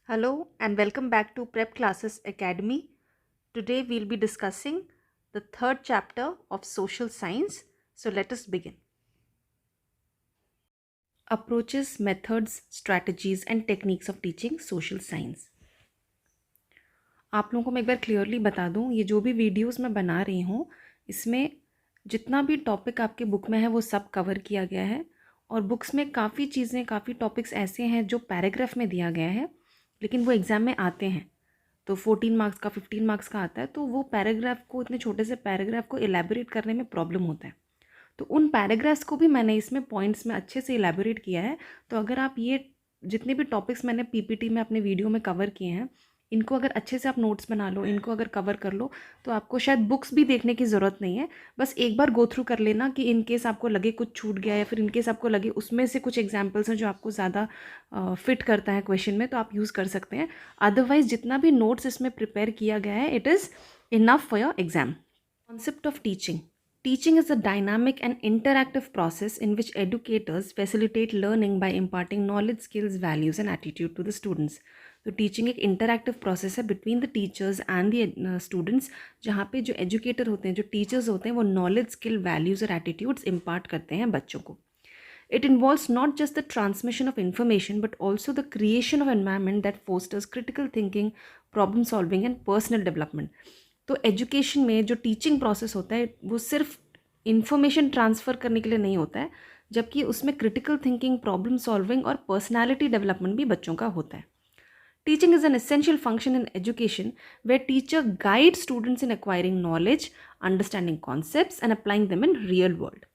Hello and welcome back to Prep Classes Academy. Today we'll be discussing the third chapter of social science. So let us begin. Approaches, methods, strategies and techniques of teaching social science. आप लोगों को मैं एक बार clearly बता दूं, ये जो भी वीडियोस मैं बना रही हूँ इसमें जितना भी टॉपिक आपके बुक में है वो सब कवर किया गया है। और बुक्स में काफ़ी चीज़ें, काफ़ी टॉपिक्स ऐसे हैं जो पैराग्राफ में दिया गया है, लेकिन वो एग्ज़ाम में आते हैं तो 14 मार्क्स का 15 मार्क्स का आता है, तो वो पैराग्राफ को, इतने छोटे से पैराग्राफ को एलैबोरेट करने में प्रॉब्लम होता है। तो उन पैराग्राफ्स को भी मैंने इसमें पॉइंट्स में अच्छे से एलैबोरेट किया है। तो अगर आप ये जितने भी टॉपिक्स मैंने पीपीटी में अपने वीडियो में कवर किए हैं, इनको अगर अच्छे से आप नोट्स बना लो, इनको अगर कवर कर लो, तो आपको शायद बुक्स भी देखने की ज़रूरत नहीं है। बस एक बार गो थ्रू कर लेना कि इन केस आपको लगे कुछ छूट गया, या फिर इन केस आपको लगे उसमें से कुछ एग्जाम्पल्स हैं जो आपको ज़्यादा फिट करता है क्वेश्चन में, तो आप यूज़ कर सकते हैं। अदरवाइज जितना भी नोट्स इसमें प्रिपेयर किया गया है, it is enough for your exam. Concept of teaching. Teaching is a dynamic and interactive process in which educators facilitate learning by imparting knowledge, skills, values and attitude to the students. तो teaching एक interactive process है between the teachers and the students, जहाँ पे जो educator होते हैं, जो teachers होते हैं, वो नॉलेज, स्किल, वैल्यूज़ और एटीट्यूड्स इम्पार्ट करते हैं बच्चों को. It involves not just the transmission of information but also the creation of environment that fosters critical thinking, problem solving and personal development. तो एजुकेशन में जो टीचिंग प्रोसेस होता है वो सिर्फ इन्फॉर्मेशन ट्रांसफ़र करने के लिए नहीं होता है, जबकि उसमें क्रिटिकल थिंकिंग, प्रॉब्लम सॉल्विंग और पर्सनालिटी डेवलपमेंट भी बच्चों का होता है. Teaching is an essential function in education where teacher guide students in acquiring knowledge, understanding concepts and applying them in real world.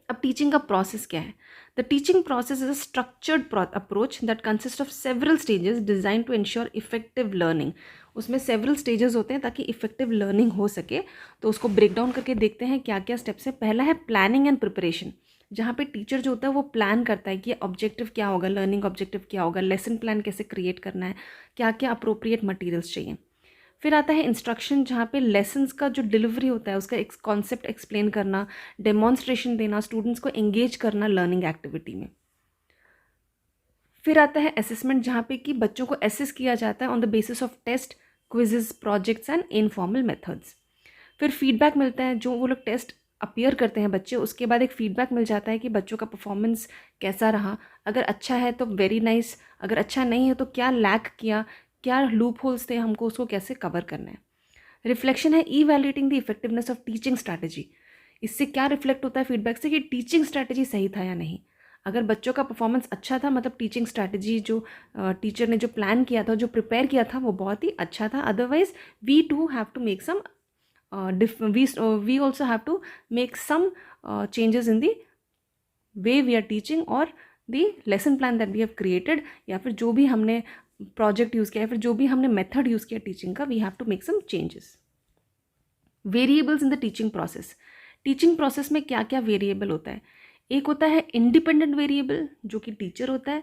अब टीचिंग का प्रोसेस क्या है? The teaching process is a structured approach that consist of several stages design to ensure effective learning. उसमें several stages होते हैं ताकि effective learning हो सके. तो उसको ब्रेक डाउन करके देखते हैं क्या क्या स्टेप्स है. पहला है प्लानिंग एंड प्रिपरेशन, जहाँ पे टीचर जो होता है वो प्लान करता है कि ऑब्जेक्टिव क्या होगा, लर्निंग ऑब्जेक्टिव क्या होगा, लेसन प्लान कैसे क्रिएट करना है, क्या क्या अप्रोप्रिएट मटेरियल्स चाहिए. फिर आता है इंस्ट्रक्शन, जहाँ पे लेसन्स का जो डिलीवरी होता है उसका एक कॉन्सेप्ट एक्सप्लेन करना, डेमॉन्स्ट्रेशन देना, स्टूडेंट्स को एंगेज करना लर्निंग एक्टिविटी में. फिर आता है असेसमेंट, जहाँ पे कि बच्चों को असेस किया जाता है on the basis of test, quizzes, projects and informal methods. फिर फीडबैक मिलता है, जो वो लोग टेस्ट अपीयर करते हैं बच्चे, उसके बाद एक फीडबैक मिल जाता है कि बच्चों का परफॉर्मेंस कैसा रहा. अगर अच्छा है तो वेरी नाइस, अगर अच्छा नहीं है तो क्या लैक किया, क्या लूप होल्स थे, हमको उसको कैसे कवर करना है. रिफ्लेक्शन है evaluating the effectiveness of teaching strategy. इससे क्या रिफ्लेक्ट होता है फीडबैक से कि टीचिंग स्ट्रैटेजी सही था या नहीं. अगर बच्चों का परफॉर्मेंस अच्छा था, मतलब टीचिंग स्ट्रैटेजी जो टीचर ने जो प्लान किया था, जो प्रिपेयर किया था, वो बहुत ही अच्छा था. Otherwise we too have to make some we also have to make some changes in the way we are teaching or the lesson plan that we have created, या फिर जो भी हमने प्रोजेक्ट यूज़ किया है, फिर जो भी हमने मेथड यूज़ किया टीचिंग का, we have to make some changes. Variables in the teaching process. Teaching process में क्या क्या वेरिएबल होता है? एक होता है इंडिपेंडेंट वेरिएबल जो कि टीचर होता है,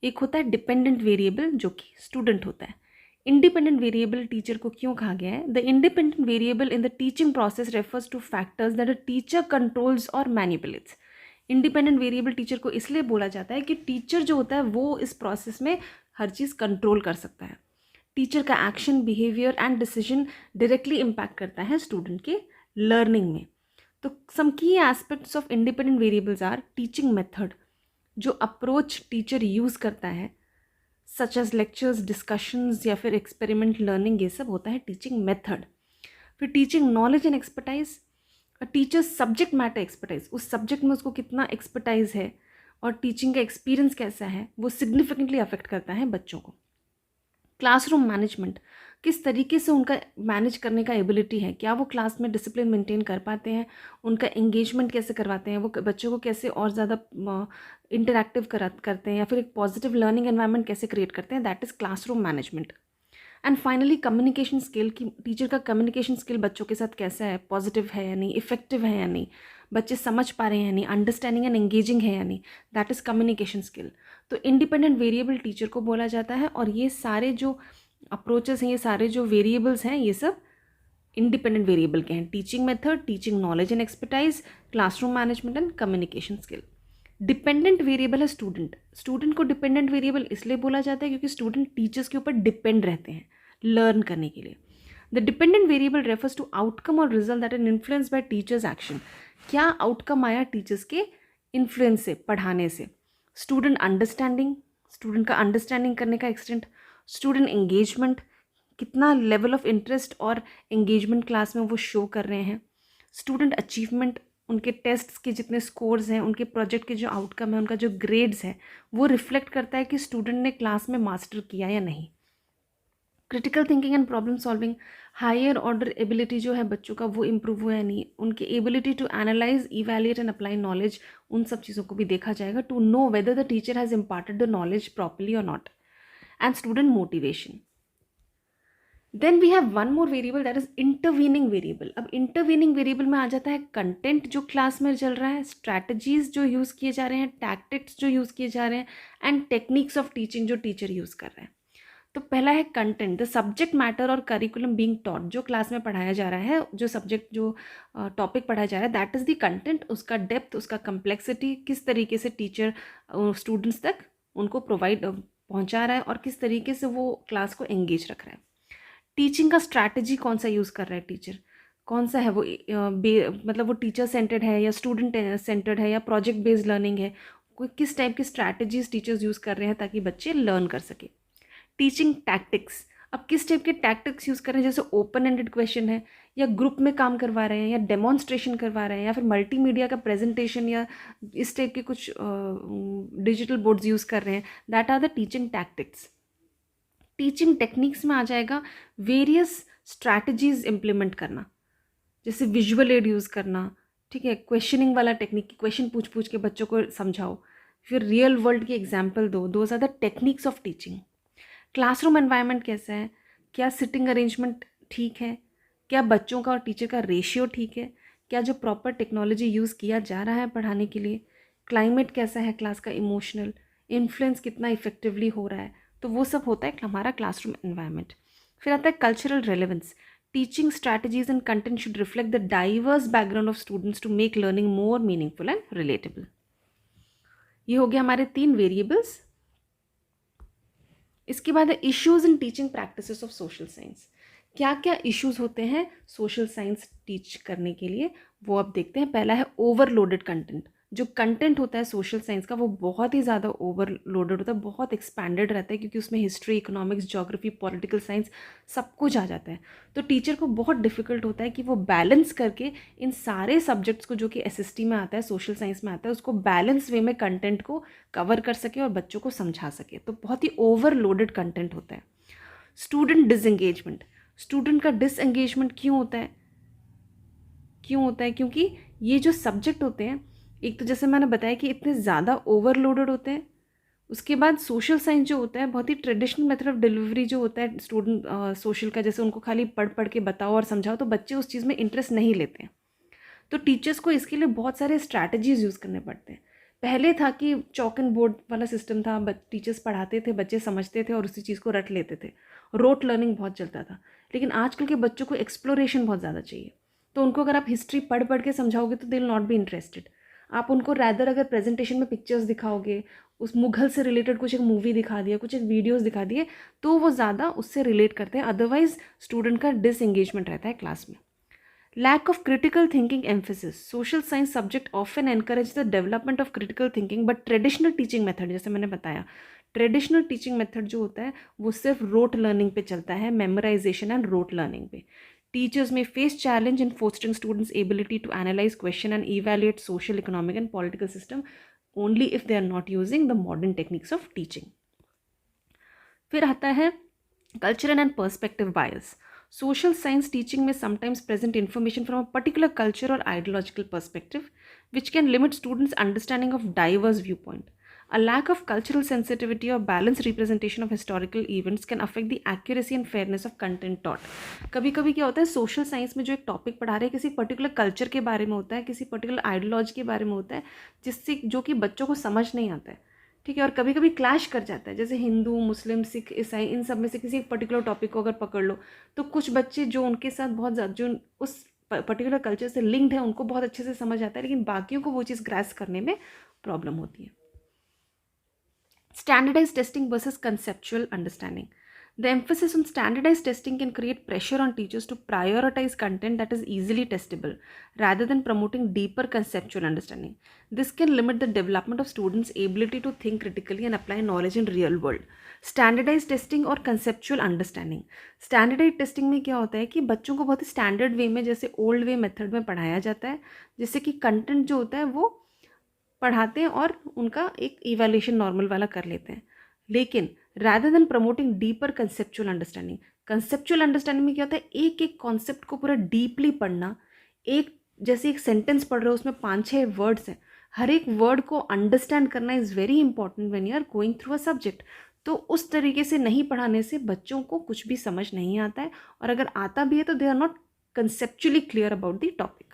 एक होता है डिपेंडेंट वेरिएबल जो कि स्टूडेंट होता है. इंडिपेंडेंट वेरिएबल टीचर को क्यों कहा गया है? The independent variable in the teaching process refers two factors that a teacher controls और मैनिपुलेट्स. इंडिपेंडेंट वेरिएबल टीचर को इसलिए बोला जाता है कि टीचर जो होता है वो इस प्रोसेस में हर चीज़ कंट्रोल कर सकता है. टीचर का action, behaviour and decision directly impact करता है स्टूडेंट के लर्निंग में. तो some key aspects of independent variables are teaching method, जो अप्रोच टीचर यूज़ करता है, सच एज लेक्चर्स, डिस्कशंस या फिर एक्सपेरिमेंट लर्निंग, ये सब होता है टीचिंग मेथड. फिर teaching knowledge and expertise. Teachers subject matter expertise, उस सब्जेक्ट में उसको कितना एक्सपर्टाइज है और टीचिंग का एक्सपीरियंस कैसा है, वो सिग्निफिकेंटली अफेक्ट करता है बच्चों को. क्लासरूम मैनेजमेंट, किस तरीके से उनका मैनेज करने का एबिलिटी है, क्या वो क्लास में डिसिप्लिन मेंटेन कर पाते हैं, उनका एंगेजमेंट कैसे करवाते हैं, वो बच्चों को कैसे और ज़्यादा इंटरैक्टिव करते हैं, या फिर एक पॉजिटिव लर्निंग एनवायरनमेंट कैसे क्रिएट करते हैं, that is classroom management. And finally communication skill, कि टीचर का कम्युनिकेशन स्किल बच्चों के साथ कैसा है, पॉजिटिव है या नहीं, इफेक्टिव है या नहीं, बच्चे समझ पा रहे हैं या नहीं, अंडरस्टैंडिंग एंड एंगेजिंग है या नहीं, दैट इज़ कम्युनिकेशन स्किल. तो इंडिपेंडेंट वेरिएबल टीचर को बोला जाता है, और ये सारे जो अप्रोचेस हैं, ये सारे जो वेरिएबल्स हैं, ये सब इंडिपेंडेंट वेरिएबल के हैं. Teaching method, teaching knowledge and expertise, classroom management and communication skill. Dependent variable है स्टूडेंट। स्टूडेंट को डिपेंडेंट वेरिएबल इसलिए बोला जाता है क्योंकि स्टूडेंट टीचर्स के ऊपर डिपेंड रहते हैं लर्न करने के लिए। The dependent variable refers to outcome और result that an influence by teachers action. क्या आउटकम आया टीचर्स के इन्फ्लुएंस से, पढ़ाने से? स्टूडेंट अंडरस्टैंडिंग, स्टूडेंट का अंडरस्टैंडिंग करने का एक्सटेंट। स्टूडेंट एंगेजमेंट, कितना लेवल ऑफ इंटरेस्ट और एंगेजमेंट क्लास में वो शो कर रहे हैं। स्टूडेंट अचीवमेंट, उनके टेस्ट्स के जितने स्कोर्स हैं, उनके प्रोजेक्ट के जो आउटकम है, उनका जो ग्रेड्स है, वो रिफ्लेक्ट करता है कि स्टूडेंट ने क्लास में मास्टर किया या नहीं। Critical thinking and problem solving, higher order ability जो है बच्चों का वो इम्प्रूव हुआ है नहीं, उनकी ability to analyse, evaluate and apply knowledge, उन सब चीज़ों को भी देखा जाएगा to know whether the teacher has imparted the knowledge properly और not. And student motivation. Then we have one more variable that is intervening variable. अब intervening variable में आ जाता है कंटेंट जो क्लास में चल रहा है, स्ट्रैटेजीज जो यूज़ किए जा रहे हैं, टैक्टिक्स जो यूज़ किए जा रहे हैं, एंड टेक्निक्स ऑफ टीचिंग जो टीचर यूज़ कर रहे हैं। तो पहला है कंटेंट, द सब्जेक्ट मैटर और करिकुलम बीइंग टॉट, जो क्लास में पढ़ाया जा रहा है, जो सब्जेक्ट जो टॉपिक पढ़ाया जा रहा है, दैट इज़ द कंटेंट। उसका डेप्थ, उसका कम्प्लेक्सिटी, किस तरीके से टीचर स्टूडेंट्स तक उनको प्रोवाइड पहुंचा रहा है और किस तरीके से वो क्लास को एंगेज रख रहा है। टीचिंग का स्ट्रैटेजी कौन सा यूज़ कर रहा है टीचर, कौन सा है वो, मतलब वो टीचर सेंटर्ड है या स्टूडेंट सेंटर्ड है या प्रोजेक्ट बेस्ड लर्निंग है, कोई किस टाइप की स्ट्रैटेजीज टीचर्स यूज़ कर रहे हैं ताकि बच्चे लर्न कर सके। टीचिंग टैक्टिक्स, अब किस टाइप के टैक्टिक्स यूज़ कर रहे हैं, जैसे ओपन एंडेड क्वेश्चन है, या ग्रुप में काम करवा रहे हैं, या डेमोन्स्ट्रेशन करवा रहे हैं, या फिर मल्टीमीडिया का प्रेजेंटेशन, या इस टाइप के कुछ डिजिटल बोर्ड्स यूज़ कर रहे हैं, that are the teaching tactics. Teaching techniques में आ जाएगा वेरियस स्ट्रैटेजीज इम्प्लीमेंट करना, जैसे विजुअल एड यूज़ करना, ठीक है, क्वेश्चनिंग वाला टेक्निक, क्वेश्चन पूछ पूछ के बच्चों को समझाओ, फिर रियल वर्ल्ड की एग्जाम्पल दो, those are the techniques of teaching. Classroom environment कैसा है, क्या सिटिंग अरेंजमेंट ठीक है, क्या बच्चों का और टीचर का रेशियो ठीक है, क्या जो प्रॉपर टेक्नोलॉजी यूज़ किया जा रहा है पढ़ाने के लिए, क्लाइमेट कैसा है क्लास का, इमोशनल इन्फ्लुएंस कितना इफेक्टिवली हो रहा है, तो वो सब होता है हमारा क्लासरूम एनवायरनमेंट। फिर आता है cultural relevance, teaching strategies and content should reflect the diverse background of students to make learning more meaningful and relatable. ये हो गया हमारे 3 वेरिएबल्स। इसके बाद है issues in teaching practices of social science. क्या क्या इश्यूज होते हैं सोशल साइंस टीच करने के लिए, वो अब देखते हैं। पहला है ओवरलोडेड कंटेंट। जो कंटेंट होता है सोशल साइंस का वो बहुत ही ज़्यादा ओवरलोडेड होता है, बहुत एक्सपैंडेड रहता है, क्योंकि उसमें history, economics, geography, political science सब कुछ आ जाता है। तो टीचर को बहुत डिफिकल्ट होता है कि वो बैलेंस करके इन सारे सब्जेक्ट्स को, जो कि एसएसटी में आता है, सोशल साइंस में आता है, उसको बैलेंस वे में कंटेंट को कवर कर सके और बच्चों को समझा सके। तो बहुत ही ओवरलोडेड कंटेंट होता है। स्टूडेंट डिसएंगेजमेंट, स्टूडेंट का डिसएंगेजमेंट क्यों होता है? क्योंकि ये जो सब्जेक्ट होते हैं, एक तो जैसे मैंने बताया कि इतने ज़्यादा ओवरलोडेड होते हैं। उसके बाद सोशल साइंस जो होता है बहुत ही ट्रेडिशनल मेथड ऑफ डिलीवरी जो होता है स्टूडेंट सोशल का, जैसे उनको खाली पढ़ पढ़ के बताओ और समझाओ, तो बच्चे उस चीज़ में इंटरेस्ट नहीं लेते हैं। तो टीचर्स को इसके लिए बहुत सारे स्ट्रैटेजीज यूज़ करने पड़ते हैं। पहले था कि चॉक एंड बोर्ड वाला सिस्टम था, टीचर्स पढ़ाते थे, बच्चे समझते थे और उसी चीज़ को रट लेते थे, रोट लर्निंग बहुत चलता था। लेकिन आजकल के बच्चों को एक्सप्लोरेशन बहुत ज़्यादा चाहिए। तो उनको अगर आप हिस्ट्री पढ़ पढ़ के समझाओगे तो they will not be interested. आप उनको रैदर अगर प्रेजेंटेशन में पिक्चर्स दिखाओगे, उस मुगल से रिलेटेड कुछ एक मूवी दिखा दिया, कुछ एक वीडियोस दिखा दिए, तो वो ज़्यादा उससे रिलेट करते हैं। अदरवाइज स्टूडेंट का डिसएंगेजमेंट रहता है क्लास में। Lack of critical thinking emphasis. Social science subject often encourage the development of critical thinking, but traditional teaching method, जैसे मैंने बताया, ट्रेडिशनल टीचिंग मेथड जो होता है वो सिर्फ रोट लर्निंग पे चलता है, मेमोराइजेशन एंड रोट लर्निंग पे। Teachers may face challenge in fostering students ability to analyse question and evaluate social, economic and political system only if they are not using the modern techniques of teaching. फिर आता है cultural and perspective bias. Social science teaching may sometimes present information from a particular culture or ideological perspective, which can limit students' understanding of diverse viewpoint. A lack of cultural sensitivity or balanced representation of historical events can affect the accuracy and fairness of content taught. कभी कभी क्या होता है, social science में जो एक topic पढ़ा रहे हैं किसी पर्टिकुलर कल्चर के बारे में होता है, किसी पर्टिकुलर आइडियोलॉजी के बारे में होता है, जिससे जो कि बच्चों को समझ नहीं आता है, ठीक है, और कभी कभी क्लैश कर जाता है। जैसे हिंदू, मुस्लिम, सिख, ईसाई, इन सब में से किसी एक पर्टिकुलर टॉपिक को अगर पकड़ लो, तो कुछ बच्चे जो उनके साथ बहुत ज़्यादा, जो उस पर्टिकुलर कल्चर से लिंक्ड है उनको बहुत अच्छे से समझ आता है, लेकिन बाकियों को वो चीज़ ग्रास्प करने में प्रॉब्लम होती है. Standardized testing versus conceptual understanding. The emphasis on standardized testing can create pressure on teachers to prioritize content that is easily testable rather than promoting deeper conceptual understanding. This can limit the development of students' ability to think critically and apply knowledge in real world. Standardize testing और conceptual understanding. Standardize testing में क्या होता है कि बच्चों को बहुत ही standard वे में, जैसे ओल्ड वे मेथड में पढ़ाया जाता है, जिससे कि कंटेंट जो होता है वो पढ़ाते हैं और उनका एक इवैल्यूएशन नॉर्मल वाला कर लेते हैं. लेकिन rather than promoting deeper conceptual understanding, conceptual understanding में क्या होता है, एक एक कॉन्सेप्ट को पूरा डीपली पढ़ना. एक जैसे एक सेंटेंस पढ़ रहे हो उसमें 5-6 वर्ड्स हैं, हर एक वर्ड को अंडरस्टैंड करना is very important when you are going through a subject. तो उस तरीके से नहीं पढ़ाने से बच्चों को कुछ भी समझ नहीं आता है, और अगर आता भी है तो they are not conceptually clear about the topic.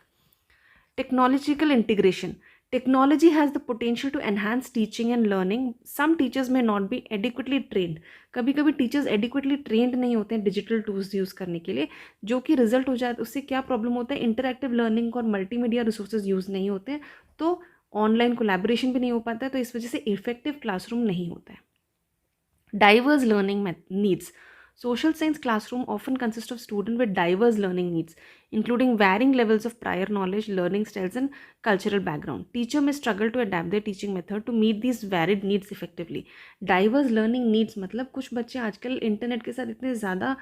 Technological integration. Technology has the potential to enhance teaching and learning. Some teachers may not be adequately trained. कभी कभी टीचर्स एडिक्वेटली ट्रेंड नहीं होते हैं डिजिटल टूल्स यूज़ करने के लिए, जो कि रिजल्ट हो जाए उससे क्या प्रॉब्लम होता है, इंटरैक्टिव लर्निंग और मल्टीमीडिया रिसोर्सेज यूज़ नहीं होते हैं, तो ऑनलाइन कोलैबोरेशन भी नहीं हो पाता है, तो इस वजह से इफेक्टिव क्लासरूम नहीं होता है. Diverse learning needs. Social science classroom often consists of students with diverse learning needs, including varying levels of prior knowledge, learning styles, and cultural background. Teacher may struggle to adapt their teaching method to meet these varied needs effectively. Diverse learning needs मतलब कुछ बच्चे आजकल internet के साथ इतने ज़्यादा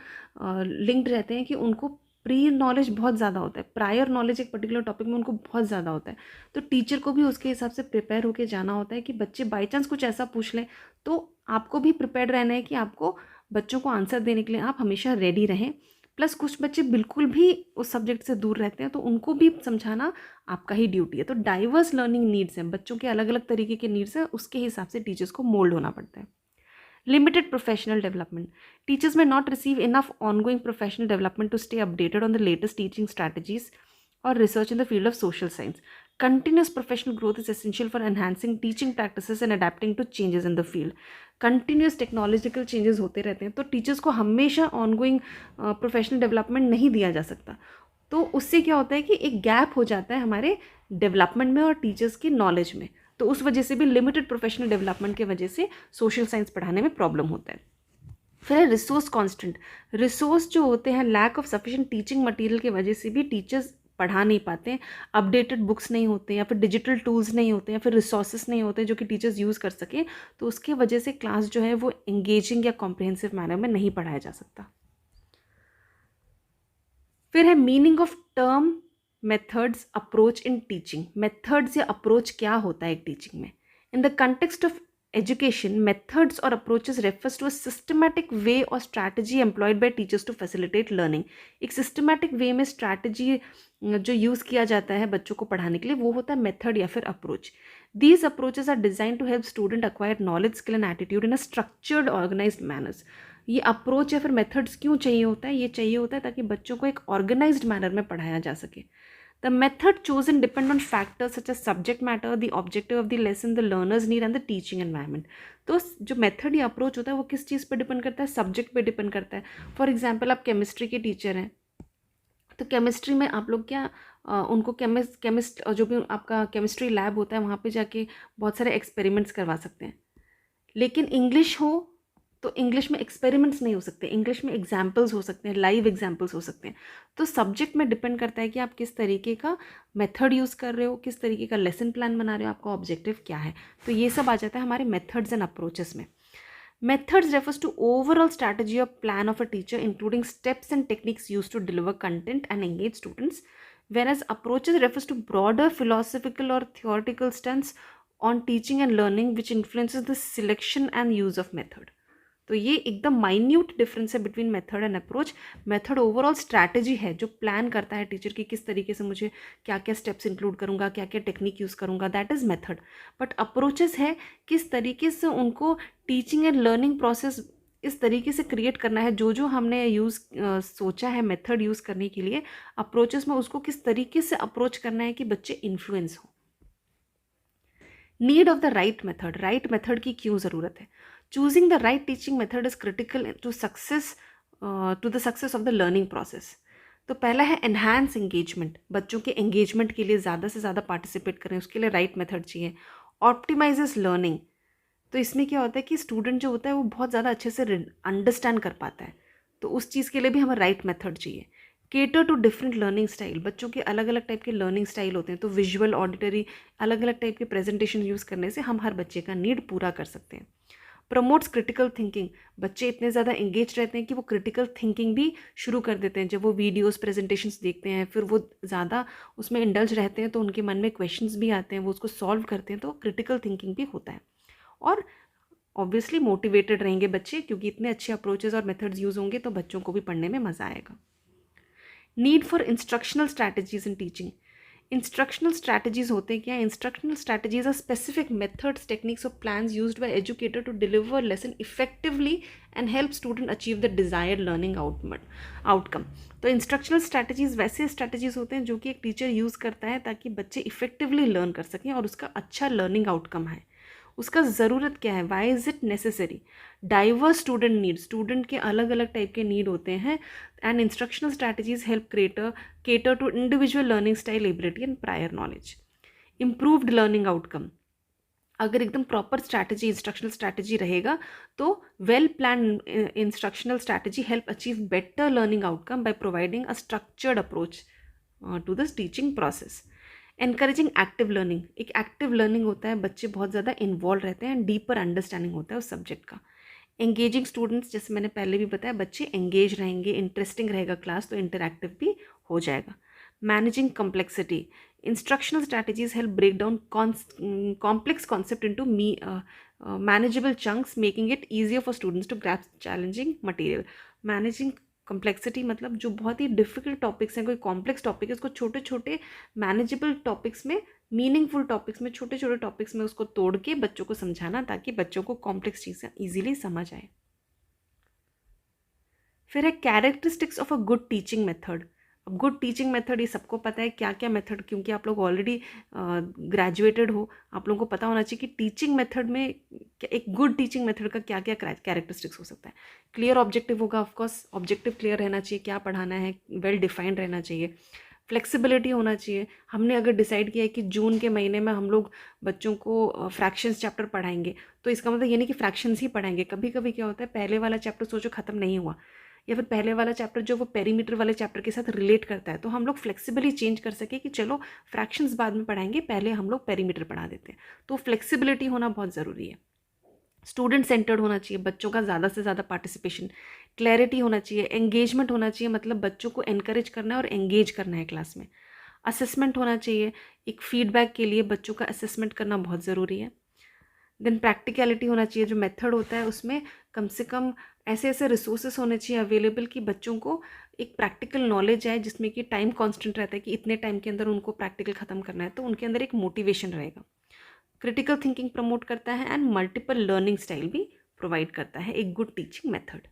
linked रहते हैं कि उनको प्री नॉलेज बहुत ज़्यादा होता है, प्रायर नॉलेज एक पर्टिकुलर टॉपिक में उनको बहुत ज़्यादा होता है. तो टीचर को भी उसके हिसाब से प्रिपेयर होकर जाना होता है कि बच्चे बाई चांस कुछ ऐसा पूछ लें, तो आपको भी प्रिपेयर रहना है कि आपको बच्चों को आंसर देने के लिए आप हमेशा रेडी रहें. प्लस कुछ बच्चे बिल्कुल भी उस सब्जेक्ट से दूर रहते हैं, तो उनको भी समझाना आपका ही ड्यूटी है. तो डाइवर्स लर्निंग नीड्स हैं, बच्चों के अलग अलग तरीके के नीड्स हैं, उसके हिसाब से टीचर्स को मोल्ड होना पड़ता है. Limited professional development. Teachers may not receive enough ongoing professional development to stay updated on the latest teaching strategies or research in the field of social science. Continuous professional growth is essential for enhancing teaching practices and adapting to changes in the field. Continuous technological changes होते रहते हैं, तो teachers को हमेशा ongoing professional development नहीं दिया जा सकता. तो उससे क्या होता है कि एक गैप हो जाता है हमारे डेवलपमेंट में और टीचर्स की नॉलेज में. तो उस वजह से भी लिमिटेड प्रोफेशनल डेवलपमेंट की वजह से सोशल साइंस पढ़ाने में प्रॉब्लम होता है. फिर है रिसोर्स कॉन्स्टेंट. रिसोर्स जो होते हैं, lack of sufficient teaching material की वजह से भी टीचर्स पढ़ा नहीं पाते हैं. अपडेटेड बुक्स नहीं होते, या फिर डिजिटल टूल्स नहीं होते, या फिर रिसोर्सेस नहीं होते जो कि टीचर्स यूज़ कर सकें, तो उसके वजह से क्लास जो है वो एंगेजिंग या कॉम्प्रिहेंसिव मैनर में नहीं पढ़ाया जा सकता. फिर है meaning of term methods approach in teaching. Methods या अप्रोच क्या होता है एक टीचिंग में. In the context of education, methods or approaches refers to a systematic way or strategy employed by teachers to facilitate learning. एक systematic way में strategy जो use किया जाता है बच्चों को पढ़ाने के लिए, वो होता है method या फिर approach. These approaches are designed to help student acquire knowledge, skill and attitude in a structured, organized manners. ये अप्रोच या फिर मेथड्स क्यों चाहिए होता है, ये चाहिए होता है ताकि बच्चों को एक ऑर्गेनाइज्ड मैनर में पढ़ाया जा सके. The method chosen depend on factors such as subject matter, the objective of the lesson, the learner's need and the teaching environment. तो जो मेथड या अप्रोच होता है वो किस चीज़ पे डिपेंड करता है, सब्जेक्ट पे डिपेंड करता है. फॉर एग्जांपल आप केमिस्ट्री के टीचर हैं, तो केमिस्ट्री में आप लोग क्या उनको केमिस्ट जो भी आपका केमिस्ट्री लैब होता है वहाँ पे जाके बहुत सारे एक्सपेरिमेंट्स करवा सकते हैं. लेकिन इंग्लिश हो तो इंग्लिश में एक्सपेरिमेंट्स नहीं हो सकते, इंग्लिश में एग्जाम्पल्स हो सकते हैं, लाइव एग्जाम्पल्स हो सकते हैं. तो सब्जेक्ट में डिपेंड करता है कि आप किस तरीके का मेथड यूज़ कर रहे हो, किस तरीके का लेसन प्लान बना रहे हो, आपका ऑब्जेक्टिव क्या है. तो ये सब आ जाता है हमारे मेथड्स एंड अप्रोचेस में. Methods refers to overall strategy or plan of a teacher, including steps and techniques used to deliver content and engage students, whereas approaches refers to broader philosophical or theoretical stance on teaching and learning which influences the selection and use of method. तो ये एकदम minute difference है between method and approach. Method overall strategy है जो plan करता है teacher की किस तरीके से मुझे क्या क्या स्टेप्स इंक्लूड करूँगा, क्या क्या टेक्निक यूज़ करूँगा, that is method. But approaches है किस तरीके से उनको टीचिंग एंड लर्निंग प्रोसेस इस तरीके से क्रिएट करना है, जो हमने सोचा है मेथड यूज़ करने के लिए, अप्रोचेस में उसको किस तरीके से अप्रोच करना है कि बच्चे इन्फ्लुएंस हो. Need of the right method. Right method की क्यों ज़रूरत है. Choosing the right teaching method is critical to the success of the learning process. तो पहला है एनहांस एंगेजमेंट, बच्चों के एंगेजमेंट के लिए ज़्यादा से ज़्यादा पार्टिसिपेट करें, उसके लिए राइट मेथड चाहिए। ऑप्टिमाइजेस लर्निंग, तो इसमें क्या होता है कि स्टूडेंट जो होता है वो बहुत ज़्यादा अच्छे से अंडरस्टैंड कर पाता है, तो उस चीज़ के लिए भी हमें राइट मेथड चाहिए। Cater to different learning style, बच्चों के अलग अलग टाइप के लर्निंग स्टाइल होते हैं, तो विजुअल ऑडिटरी अलग अलग टाइप के प्रेजेंटेशन यूज़ करने से हम हर बच्चे का नीड पूरा कर सकते हैं। प्रमोट्स क्रिटिकल थिंकिंग, बच्चे इतने ज़्यादा एंगेज रहते हैं कि वो क्रिटिकल थिंकिंग भी शुरू कर देते हैं। जब वो वीडियोस प्रेजेंटेशंस देखते हैं फिर वो ज़्यादा उसमें इंडल्ज रहते हैं, तो उनके मन में क्वेश्चंस भी आते हैं, वो उसको सॉल्व करते हैं, तो क्रिटिकल थिंकिंग भी होता है। और ऑब्वियसली मोटिवेटेड रहेंगे बच्चे, क्योंकि इतने अच्छे अप्रोचेस और मेथड्स यूज़ होंगे तो बच्चों को भी पढ़ने में मज़ा आएगा। Need for instructional strategies in teaching, instructional strategies होते हैं क्या? Instructional strategies are specific methods, techniques और plans used by educator to deliver lesson effectively and help student achieve the desired learning outcome. तो इंस्ट्रक्शनल स्ट्रैटेजीज वैसे स्ट्रैटेजीज होते हैं जो कि एक टीचर यूज़ करता है ताकि बच्चे इफेक्टिवली लर्न कर सकें और उसका अच्छा लर्निंग आउटकम है। उसका ज़रूरत क्या है, why is it necessary? Diverse student need, student के अलग अलग टाइप के नीड होते हैं, and instructional strategies help cater to individual learning style, ability and prior knowledge. Improved learning outcome, अगर एकदम प्रॉपर स्ट्रैटेजी इंस्ट्रक्शनल स्ट्रैटेजी रहेगा तो well plan instructional strategy help achieve better learning outcome by providing a structured approach to this teaching process. Encouraging active learning, एक active learning होता है, बच्चे बहुत ज़्यादा इन्वॉल्व रहते हैं, डीपर अंडरस्टैंडिंग होता है उस सब्जेक्ट का। एंगेजिंग स्टूडेंट्स, जैसे मैंने पहले भी बताया, बच्चे एंगेज रहेंगे, इंटरेस्टिंग रहेगा क्लास तो इंटरैक्टिव भी हो जाएगा। Managing complexity, instructional strategies help break down complex concept into manageable chunks, making it easier for students to grasp challenging material. Managing complexity मतलब जो बहुत ही डिफिकल्ट टॉपिक्स हैं, कोई कॉम्प्लेक्स टॉपिक है, उसको छोटे छोटे मैनेजेबल टॉपिक्स में, मीनिंगफुल टॉपिक्स में, छोटे छोटे टॉपिक्स में उसको तोड़ के बच्चों को समझाना, ताकि बच्चों को कॉम्प्लेक्स चीज़ें ईजिली समझ आए। फिर है characteristics of a good teaching method. अब गुड टीचिंग मेथड ये सबको पता है क्या क्या मेथड, क्योंकि आप लोग ऑलरेडी ग्रेजुएटेड हो, आप लोगों को पता होना चाहिए कि टीचिंग मेथड में एक गुड टीचिंग मेथड का क्या क्या कैरेक्टरिस्टिक्स हो सकता है। क्लियर ऑब्जेक्टिव होगा, ऑफकोर्स ऑब्जेक्टिव क्लियर रहना चाहिए, क्या पढ़ाना है वेल डिफाइंड रहना चाहिए। फ्लेक्सिबिलिटी होना चाहिए, हमने अगर डिसाइड किया है कि जून के महीने में हम लोग बच्चों को फ्रैक्शंस चैप्टर पढ़ाएंगे, तो इसका मतलब ये नहीं कि फ्रैक्शंस ही पढ़ाएंगे। कभी कभी क्या होता है, पहले वाला चैप्टर सोचो ख़त्म नहीं हुआ, या फिर पहले वाला चैप्टर जो वो पेरीमीटर वाले चैप्टर के साथ रिलेट करता है, तो हम लोग फ्लेक्सिबली चेंज कर सके कि चलो फ्रैक्शंस बाद में पढ़ाएंगे, पहले हम लोग पेरीमीटर पढ़ा देते हैं। तो फ्लेक्सिबिलिटी होना बहुत ज़रूरी है। स्टूडेंट सेंटर्ड होना चाहिए, बच्चों का ज़्यादा से ज़्यादा पार्टिसिपेशन। क्लैरिटी होना चाहिए, एंगेजमेंट होना चाहिए, मतलब बच्चों को एनकरेज करना है और एंगेज करना है क्लास में। असेसमेंट होना चाहिए, एक फीडबैक के लिए बच्चों का असेसमेंट करना बहुत ज़रूरी है। देन प्रैक्टिकलिटी होना चाहिए, जो मेथड होता है उसमें कम से कम ऐसे ऐसे रिसोर्सेस होने चाहिए अवेलेबल कि बच्चों को एक प्रैक्टिकल नॉलेज आए, जिसमें कि टाइम कांस्टेंट रहता है कि इतने टाइम के अंदर उनको प्रैक्टिकल ख़त्म करना है, तो उनके अंदर एक मोटिवेशन रहेगा। क्रिटिकल थिंकिंग प्रमोट करता है एंड मल्टीपल लर्निंग स्टाइल भी प्रोवाइड करता है एक गुड टीचिंग मेथड।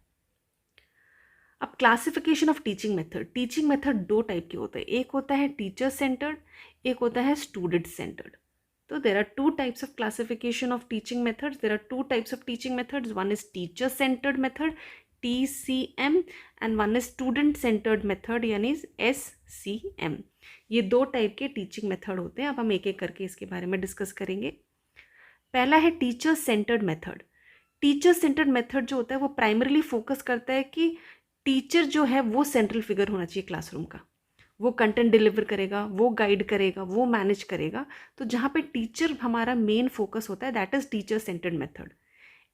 अब classification of teaching method, teaching method दो टाइप के होते हैं, एक होता है टीचर सेंटर्ड, एक होता है student centred. So there are two types of classification of teaching methods. There are two types of teaching methods. One is teacher centered method, TCM, and one is student centered method, यानी SCM. ये दो type के teaching method होते हैं। अब हम एक एक करके इसके बारे में डिस्कस करेंगे। पहला है teacher centred method. Teacher centred method जो होता है वो प्राइमरीली फोकस करता है कि टीचर जो है वो सेंट्रल फिगर होना चाहिए क्लासरूम का, वो कंटेंट डिलीवर करेगा, वो गाइड करेगा, वो मैनेज करेगा। तो जहाँ पे टीचर हमारा मेन फोकस होता है, that is teacher centred method.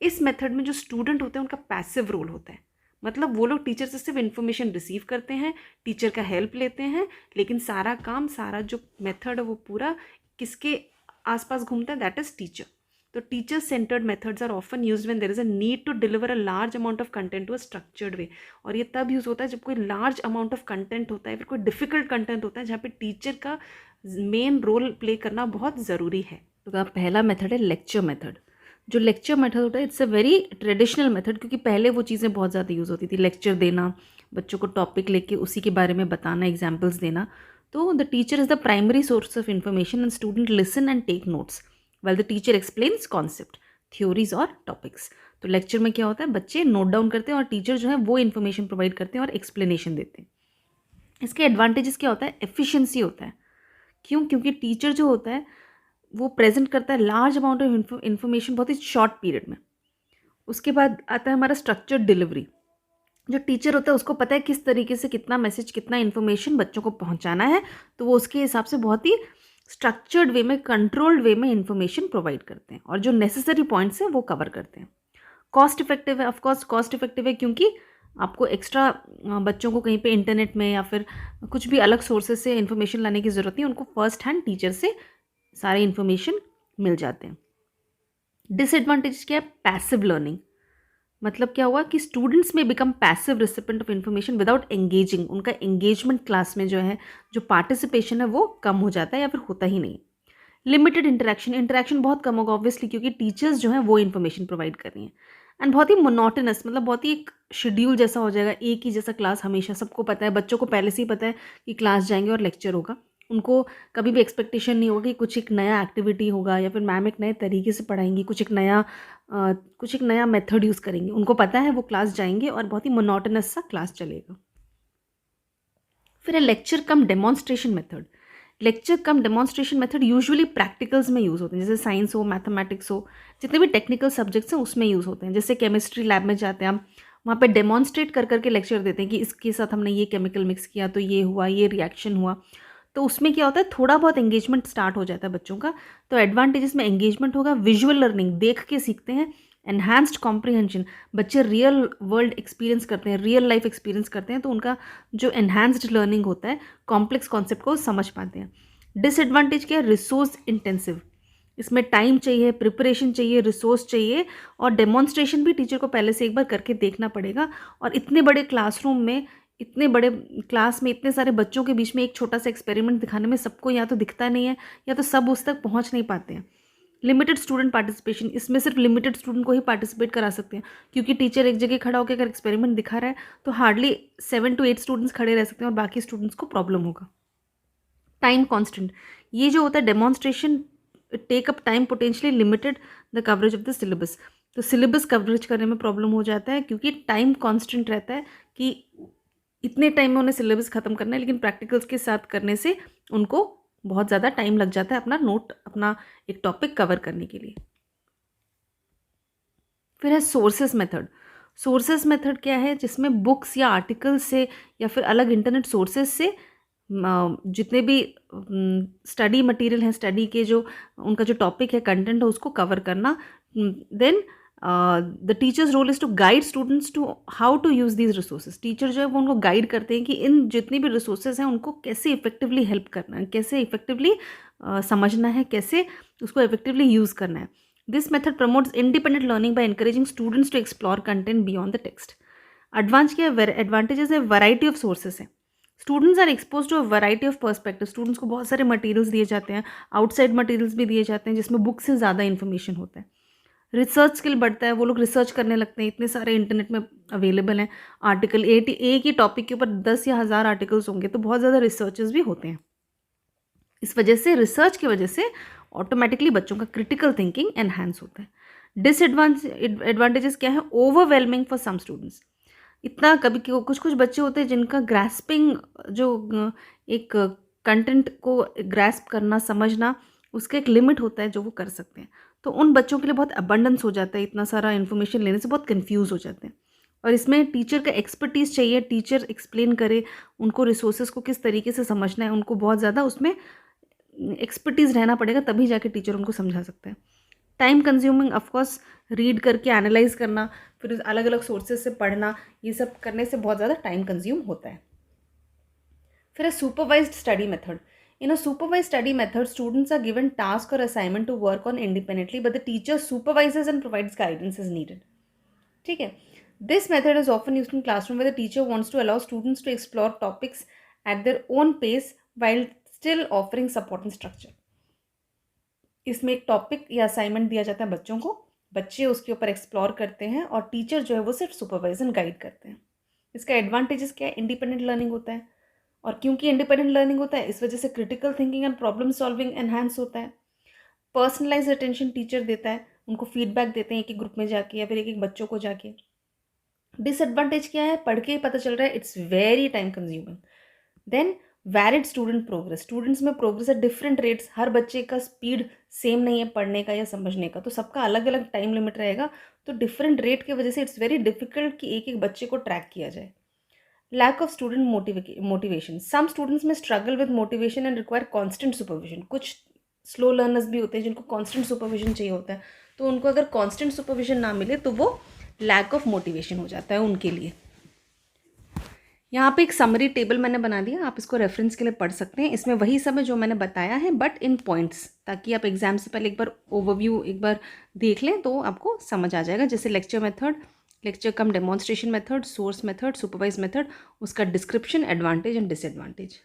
इस मेथड में जो स्टूडेंट होते हैं उनका पैसिव रोल होता है, मतलब वो लोग टीचर से सिर्फ इन्फॉर्मेशन रिसीव करते हैं, टीचर का हेल्प लेते हैं, लेकिन सारा काम, सारा जो मेथड है वो पूरा किसके आसपास घूमता है, दैट इज़ टीचर। तो teacher centred methods are often used when there is a need to deliver a large amount of content to a structured way. और ये तब यूज़ होता है जब कोई लार्ज अमाउंट ऑफ कंटेंट होता है, फिर कोई डिफिकल्ट कंटेंट होता है, जहाँ पे टीचर का मेन रोल प्ले करना बहुत ज़रूरी है। तो पहला मेथड है लेक्चर मेथड। जो लेक्चर मेथड होता है it's a very traditional method, क्योंकि पहले वो चीज़ें बहुत ज़्यादा यूज़ होती थी, लेक्चर देना, बच्चों को टॉपिक लेके उसी के बारे में बताना, एग्जाम्पल्स देना। तो the teacher is the primary source of information and student listen and take notes while the teacher explains concept, theories और topics। तो लेक्चर में क्या होता है, बच्चे नोट डाउन करते हैं और टीचर जो है वो इन्फॉर्मेशन प्रोवाइड करते हैं और एक्सप्लेनेशन देते हैं। इसके एडवांटेजेस क्या होता है? एफिशिएंसी होता है। क्यों? क्योंकि टीचर जो होता है वो प्रेजेंट करता है लार्ज अमाउंट ऑफ इन्फॉर्मेशन बहुत ही शॉर्ट पीरियड में। उसके बाद आता है हमारा स्ट्रक्चर्ड डिलीवरी। जो टीचर होता है उसको पता है किस तरीके से कितना मैसेज, कितना इन्फॉर्मेशन बच्चों को पहुंचाना है, तो वो उसके हिसाब से बहुत ही स्ट्रक्चर्ड वे में, कंट्रोल्ड वे में इन्फॉर्मेशन प्रोवाइड करते हैं और जो नेसेसरी पॉइंट्स हैं वो कवर करते हैं। कॉस्ट इफेक्टिव है, ऑफकोर्स कॉस्ट इफेक्टिव है, क्योंकि आपको एक्स्ट्रा बच्चों को कहीं पे इंटरनेट में या फिर कुछ भी अलग सोर्सेज से इन्फॉर्मेशन लाने की ज़रूरत नहीं, उनको फर्स्ट हैंड टीचर से सारे इन्फॉर्मेशन मिल जाते हैं। डिसएडवांटेज क्या है? Passive learning. मतलब क्या हुआ कि स्टूडेंट्स में become passive recipient of information without engaging. उनका एंगेजमेंट क्लास में जो है, जो पार्टिसिपेशन है वो कम हो जाता है या फिर होता ही नहीं। लिमिटेड इंटरेक्शन, इंटरेक्शन बहुत कम होगा ऑब्वियसली, क्योंकि टीचर्स जो हैं वो इन्फॉर्मेशन प्रोवाइड कर रही हैं। एंड बहुत ही मोनोटोनस, मतलब बहुत ही एक शेड्यूल जैसा हो जाएगा, एक ही जैसा क्लास हमेशा। सबको पता है, बच्चों को पहले से ही पता है कि क्लास जाएंगे और लेक्चर होगा। उनको कभी भी एक्सपेक्टेशन नहीं होगा कि कुछ एक नया एक्टिविटी होगा या फिर मैम एक नए तरीके से पढ़ाएंगी, कुछ एक नया मेथड यूज़ करेंगे। उनको पता है वो क्लास जाएंगे और बहुत ही मोनोटोनस सा क्लास चलेगा। फिर है lecture cum demonstration method. Lecture cum demonstration method usually practicals में यूज़ होते हैं, जैसे साइंस हो, मैथमेटिक्स हो, जितने भी टेक्निकल सब्जेक्ट्स हैं उसमें यूज़ होते हैं। जैसे केमिस्ट्री लैब में जाते हैं हम, वहाँ पे डेमोन्स्ट्रेट कर करके लेक्चर देते हैं कि इसके साथ हमने ये केमिकल मिक्स किया तो ये हुआ, ये रिएक्शन हुआ। तो उसमें क्या होता है, थोड़ा बहुत एंगेजमेंट स्टार्ट हो जाता है बच्चों का। तो एडवांटेजेस में एंगेजमेंट होगा, विजुअल लर्निंग, देख के सीखते हैं, एनहांस्ड कॉम्प्रिहेंशन, बच्चे रियल वर्ल्ड एक्सपीरियंस करते हैं, रियल लाइफ एक्सपीरियंस करते हैं, तो उनका जो एनहांस्ड लर्निंग होता है, कॉम्प्लेक्स कॉन्सेप्ट को समझ पाते हैं। डिसएडवांटेज क्या है? Resource intensive. इसमें टाइम चाहिए, प्रिपरेशन चाहिए, रिसोर्स चाहिए, और डेमोन्स्ट्रेशन भी टीचर को पहले से एक बार करके देखना पड़ेगा। और इतने बड़े क्लासरूम में, इतने बड़े क्लास में, इतने सारे बच्चों के बीच में एक छोटा सा एक्सपेरिमेंट दिखाने में सबको या तो दिखता नहीं है या तो सब उस तक पहुंच नहीं पाते हैं। लिमिटेड स्टूडेंट पार्टिसिपेशन, इसमें सिर्फ लिमिटेड स्टूडेंट को ही पार्टिसिपेट करा सकते हैं, क्योंकि टीचर एक जगह खड़ा होकर अगर एक्सपेरिमेंट दिखा रहा है तो हार्डली 7 to 8 स्टूडेंट्स खड़े रह सकते हैं और बाकी स्टूडेंट्स को प्रॉब्लम होगा। टाइम कॉन्स्टेंट, ये जो होता है demonstration take up time potentially limited the coverage of the syllabus. तो सिलेबस कवरेज करने में प्रॉब्लम हो जाता है, क्योंकि टाइम कॉन्स्टेंट रहता है कि इतने टाइम में उन्हें सिलेबस ख़त्म करना है, लेकिन प्रैक्टिकल्स के साथ करने से उनको बहुत ज़्यादा टाइम लग जाता है अपना एक टॉपिक कवर करने के लिए। फिर है सोर्सेस मेथड। सोर्सेस मेथड क्या है? जिसमें बुक्स या आर्टिकल से या फिर अलग इंटरनेट सोर्सेज से जितने भी स्टडी मटेरियल हैं, स्टडी के जो उनका जो टॉपिक है, कंटेंट है, उसको कवर करना। Then the teachers role is to guide students to how to use these resources. Teacher जो है वो उनको गाइड करते हैं कि इन जितनी भी रिसोर्सेज हैं उनको कैसे इफेक्टिवली हेल्प करना है, कैसे इफेक्टिवली समझना है, कैसे उसको इफेक्टिवली यूज़ करना है। This method promotes independent learning by encouraging students to explore content beyond the text. Advance क्या है? एडवांटेजेस है, वैरायटी ऑफ सोर्सेस है। Students are expose to a variety of perspective. Students को बहुत सारे मटेरियल्स दिए जाते हैं, आउटसाइड मटेरियल्स भी दिए जाते हैं जिसमें बुक से ज़्यादा इन्फॉर्मेशन होता है। रिसर्च स्किल बढ़ता है, वो लोग रिसर्च करने लगते हैं, इतने सारे इंटरनेट में अवेलेबल हैं आर्टिकल। एक ही टॉपिक के ऊपर 10 या 1000 आर्टिकल्स होंगे, तो बहुत ज़्यादा रिसर्चेस भी होते हैं। इस वजह से, रिसर्च की वजह से ऑटोमेटिकली बच्चों का क्रिटिकल थिंकिंग एनहांस होता है। एडवांटेजेस क्या है? Overwhelming for some students. इतना कभी कुछ कुछ बच्चे होते हैं जिनका ग्रास्पिंग, जो एक कंटेंट को ग्रास्प करना, समझना, उसका एक लिमिट होता है जो वो कर सकते हैं। तो उन बच्चों के लिए बहुत अबंडेंस हो जाता है, इतना सारा इन्फॉर्मेशन लेने से बहुत कंफ्यूज हो जाते हैं। और इसमें टीचर का एक्सपर्टीज़ चाहिए, टीचर एक्सप्लेन करे उनको रिसोर्सेज को किस तरीके से समझना है, उनको बहुत ज़्यादा उसमें एक्सपर्टीज़ रहना पड़ेगा, तभी जाके टीचर उनको समझा सकता है। टाइम कंज्यूमिंग, ऑफकोर्स, रीड करके एनालाइज करना, फिर अलग अलग सोर्सेज से पढ़ना, ये सब करने से बहुत ज़्यादा टाइम कंज्यूम होता है। फिर है supervised study method. In a supervised study method, students are given task और assignment to work on independently, but the teacher supervises and provides guidance is needed. ठीक है, this method is often used in classroom where the teacher wants to allow students to explore topics at their own pace while still offering support and structure। इसमें एक topic या assignment दिया जाता है बच्चों को, बच्चे उसके ऊपर एक्सप्लोर करते हैं और टीचर जो है वो सिर्फ सुपरवाइज एंड गाइड करते हैं। इसका एडवांटेजेस क्या है? इंडिपेंडेंट लर्निंग होता है, और क्योंकि इंडिपेंडेंट लर्निंग होता है इस वजह से critical thinking and problem solving enhance होता है। पर्सनलाइज अटेंशन टीचर देता है, उनको फीडबैक देते हैं एक एक ग्रुप में जाके या फिर एक एक बच्चों को जाके। डिसएडवांटेज क्या है? पढ़ के ही पता चल रहा है, it's very time consuming. Then valid student progress, students में प्रोग्रेस एट डिफरेंट रेट्स, हर बच्चे का स्पीड सेम नहीं है पढ़ने का या समझने का, तो सबका अलग अलग टाइम लिमिट रहेगा, तो डिफरेंट रेट की वजह से इट्स वेरी डिफिकल्ट कि एक एक बच्चे को ट्रैक किया जाए. Lack of student motivation, some students में struggle with motivation and require constant supervision, कुछ स्लो लर्नर्स भी होते हैं जिनको कॉन्स्टेंट सुपरविजन चाहिए होता है, तो उनको अगर कॉन्स्टेंट सुपरविजन ना मिले तो वो लैक ऑफ मोटिवेशन हो जाता है उनके लिए. यहाँ पे एक समरी टेबल मैंने बना दिया, आप इसको रेफरेंस के लिए पढ़ सकते हैं. इसमें वही सब है जो मैंने बताया है बट इन पॉइंट्स, ताकि आप एग्जाम से पहले एक बार ओवरव्यू एक बार देख लें तो आपको समझ आ जाएगा. जैसे lecture method, lecture cum demonstration method, source method, supervise method, उसका description, advantage and disadvantage.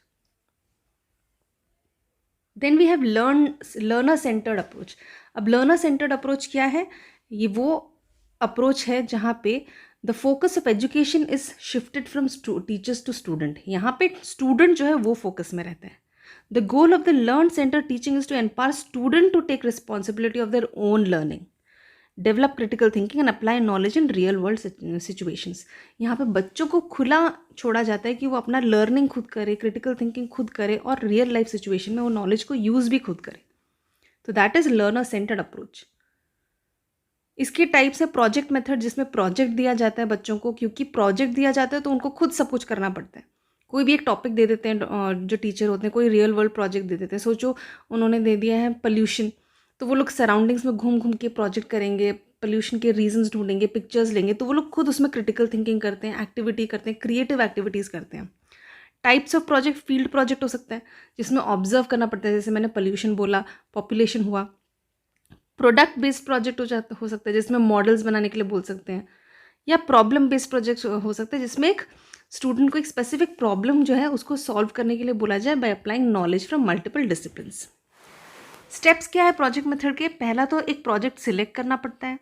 Then we have learner centred approach. अब लर्नर सेंटर्ड अप्रोच क्या है? ये वो अप्रोच है जहाँ पे the focus of education is shifted from teachers to student. यहाँ पे स्टूडेंट जो है वो फोकस में रहता है. The goal of the learn centre teaching is to empower student to take responsibility of their own learning, develop critical thinking and apply knowledge in real world situations. यहाँ पे बच्चों को खुला छोड़ा जाता है कि वो अपना लर्निंग खुद करे, क्रिटिकल थिंकिंग खुद करे और रियल लाइफ सिचुएशन में वो नॉलेज को यूज़ भी खुद करे. तो that is learner centred approach. इसके टाइप्स है प्रोजेक्ट मेथड, जिसमें प्रोजेक्ट दिया जाता है बच्चों को, क्योंकि प्रोजेक्ट दिया जाता है तो उनको खुद सब कुछ करना पड़ता है. कोई भी एक टॉपिक दे देते हैं जो टीचर होते हैं, कोई रियल वर्ल्ड प्रोजेक्ट दे देते हैं. सोचो उन्होंने दे दिया है पोल्यूशन, तो वो लोग सराउंडिंग्स में घूम घूम के प्रोजेक्ट करेंगे, पोल्यूशन के रीजंस ढूंढेंगे, पिक्चर्स लेंगे, तो वो लोग खुद उसमें क्रिटिकल थिंकिंग करते हैं, एक्टिविटी करते हैं, क्रिएटिव एक्टिविटीज़ करते हैं. Types of project, field project हो सकता है जिसमें ऑब्जर्व करना पड़ता है, जैसे मैंने पोल्यूशन बोला, पॉपुलेशन हुआ. प्रोडक्ट बेस्ड प्रोजेक्ट हो सकता है जिसमें मॉडल्स बनाने के लिए बोल सकते हैं, या प्रॉब्लम बेस्ड प्रोजेक्ट हो सकता है जिसमें एक स्टूडेंट को एक स्पेसिफिक प्रॉब्लम जो है उसको सॉल्व करने के लिए बोला जाए by applying knowledge from multiple disciplines. Steps क्या है प्रोजेक्ट मेथड के? पहला तो एक प्रोजेक्ट सिलेक्ट करना पड़ता है,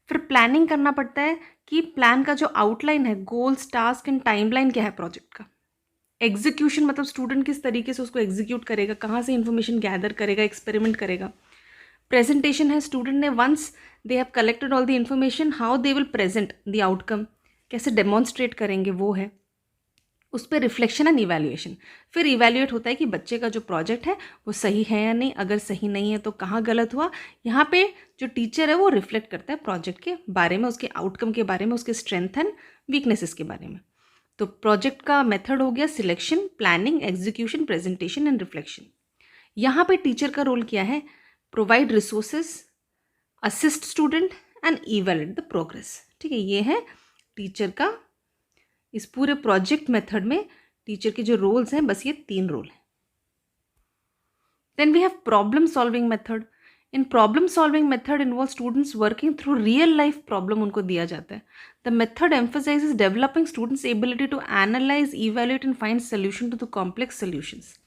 फिर प्लानिंग करना पड़ता है कि प्लान का जो आउटलाइन है, गोल्स, टास्क एंड टाइमलाइन क्या है प्रोजेक्ट का. एग्जीक्यूशन मतलब स्टूडेंट किस तरीके से उसको एग्जीक्यूट करेगा, कहाँ से इंफॉर्मेशन गैदर करेगा, एक्सपेरिमेंट करेगा. प्रेजेंटेशन है, स्टूडेंट ने once they have collected all the information how they will present the outcome, कैसे डेमॉन्स्ट्रेट करेंगे वो है. उस पर रिफ्लेक्शन एंड इवैल्यूएशन, फिर इवैल्यूएट होता है कि बच्चे का जो प्रोजेक्ट है वो सही है या नहीं, अगर सही नहीं है तो कहाँ गलत हुआ. यहाँ पे जो टीचर है वो रिफ्लेक्ट करता है प्रोजेक्ट के बारे में, उसके आउटकम के बारे में, उसके स्ट्रेंथ एंड वीकनेसेस के बारे में. तो प्रोजेक्ट का मेथड हो गया selection, planning, execution, presentation and reflection. यहाँ पे टीचर का रोल क्या है? Provide resources, assist student and evaluate the progress. ठीक है, ये है टीचर का इस पूरे प्रोजेक्ट मेथड में टीचर के जो रोल्स हैं, बस ये 3 रोल हैं. Then we have problem solving method. In problem solving method involve students working through real life problem उनको दिया जाता है. The method emphasises developing students ability to analyse, evaluate and find solution to the complex solutions,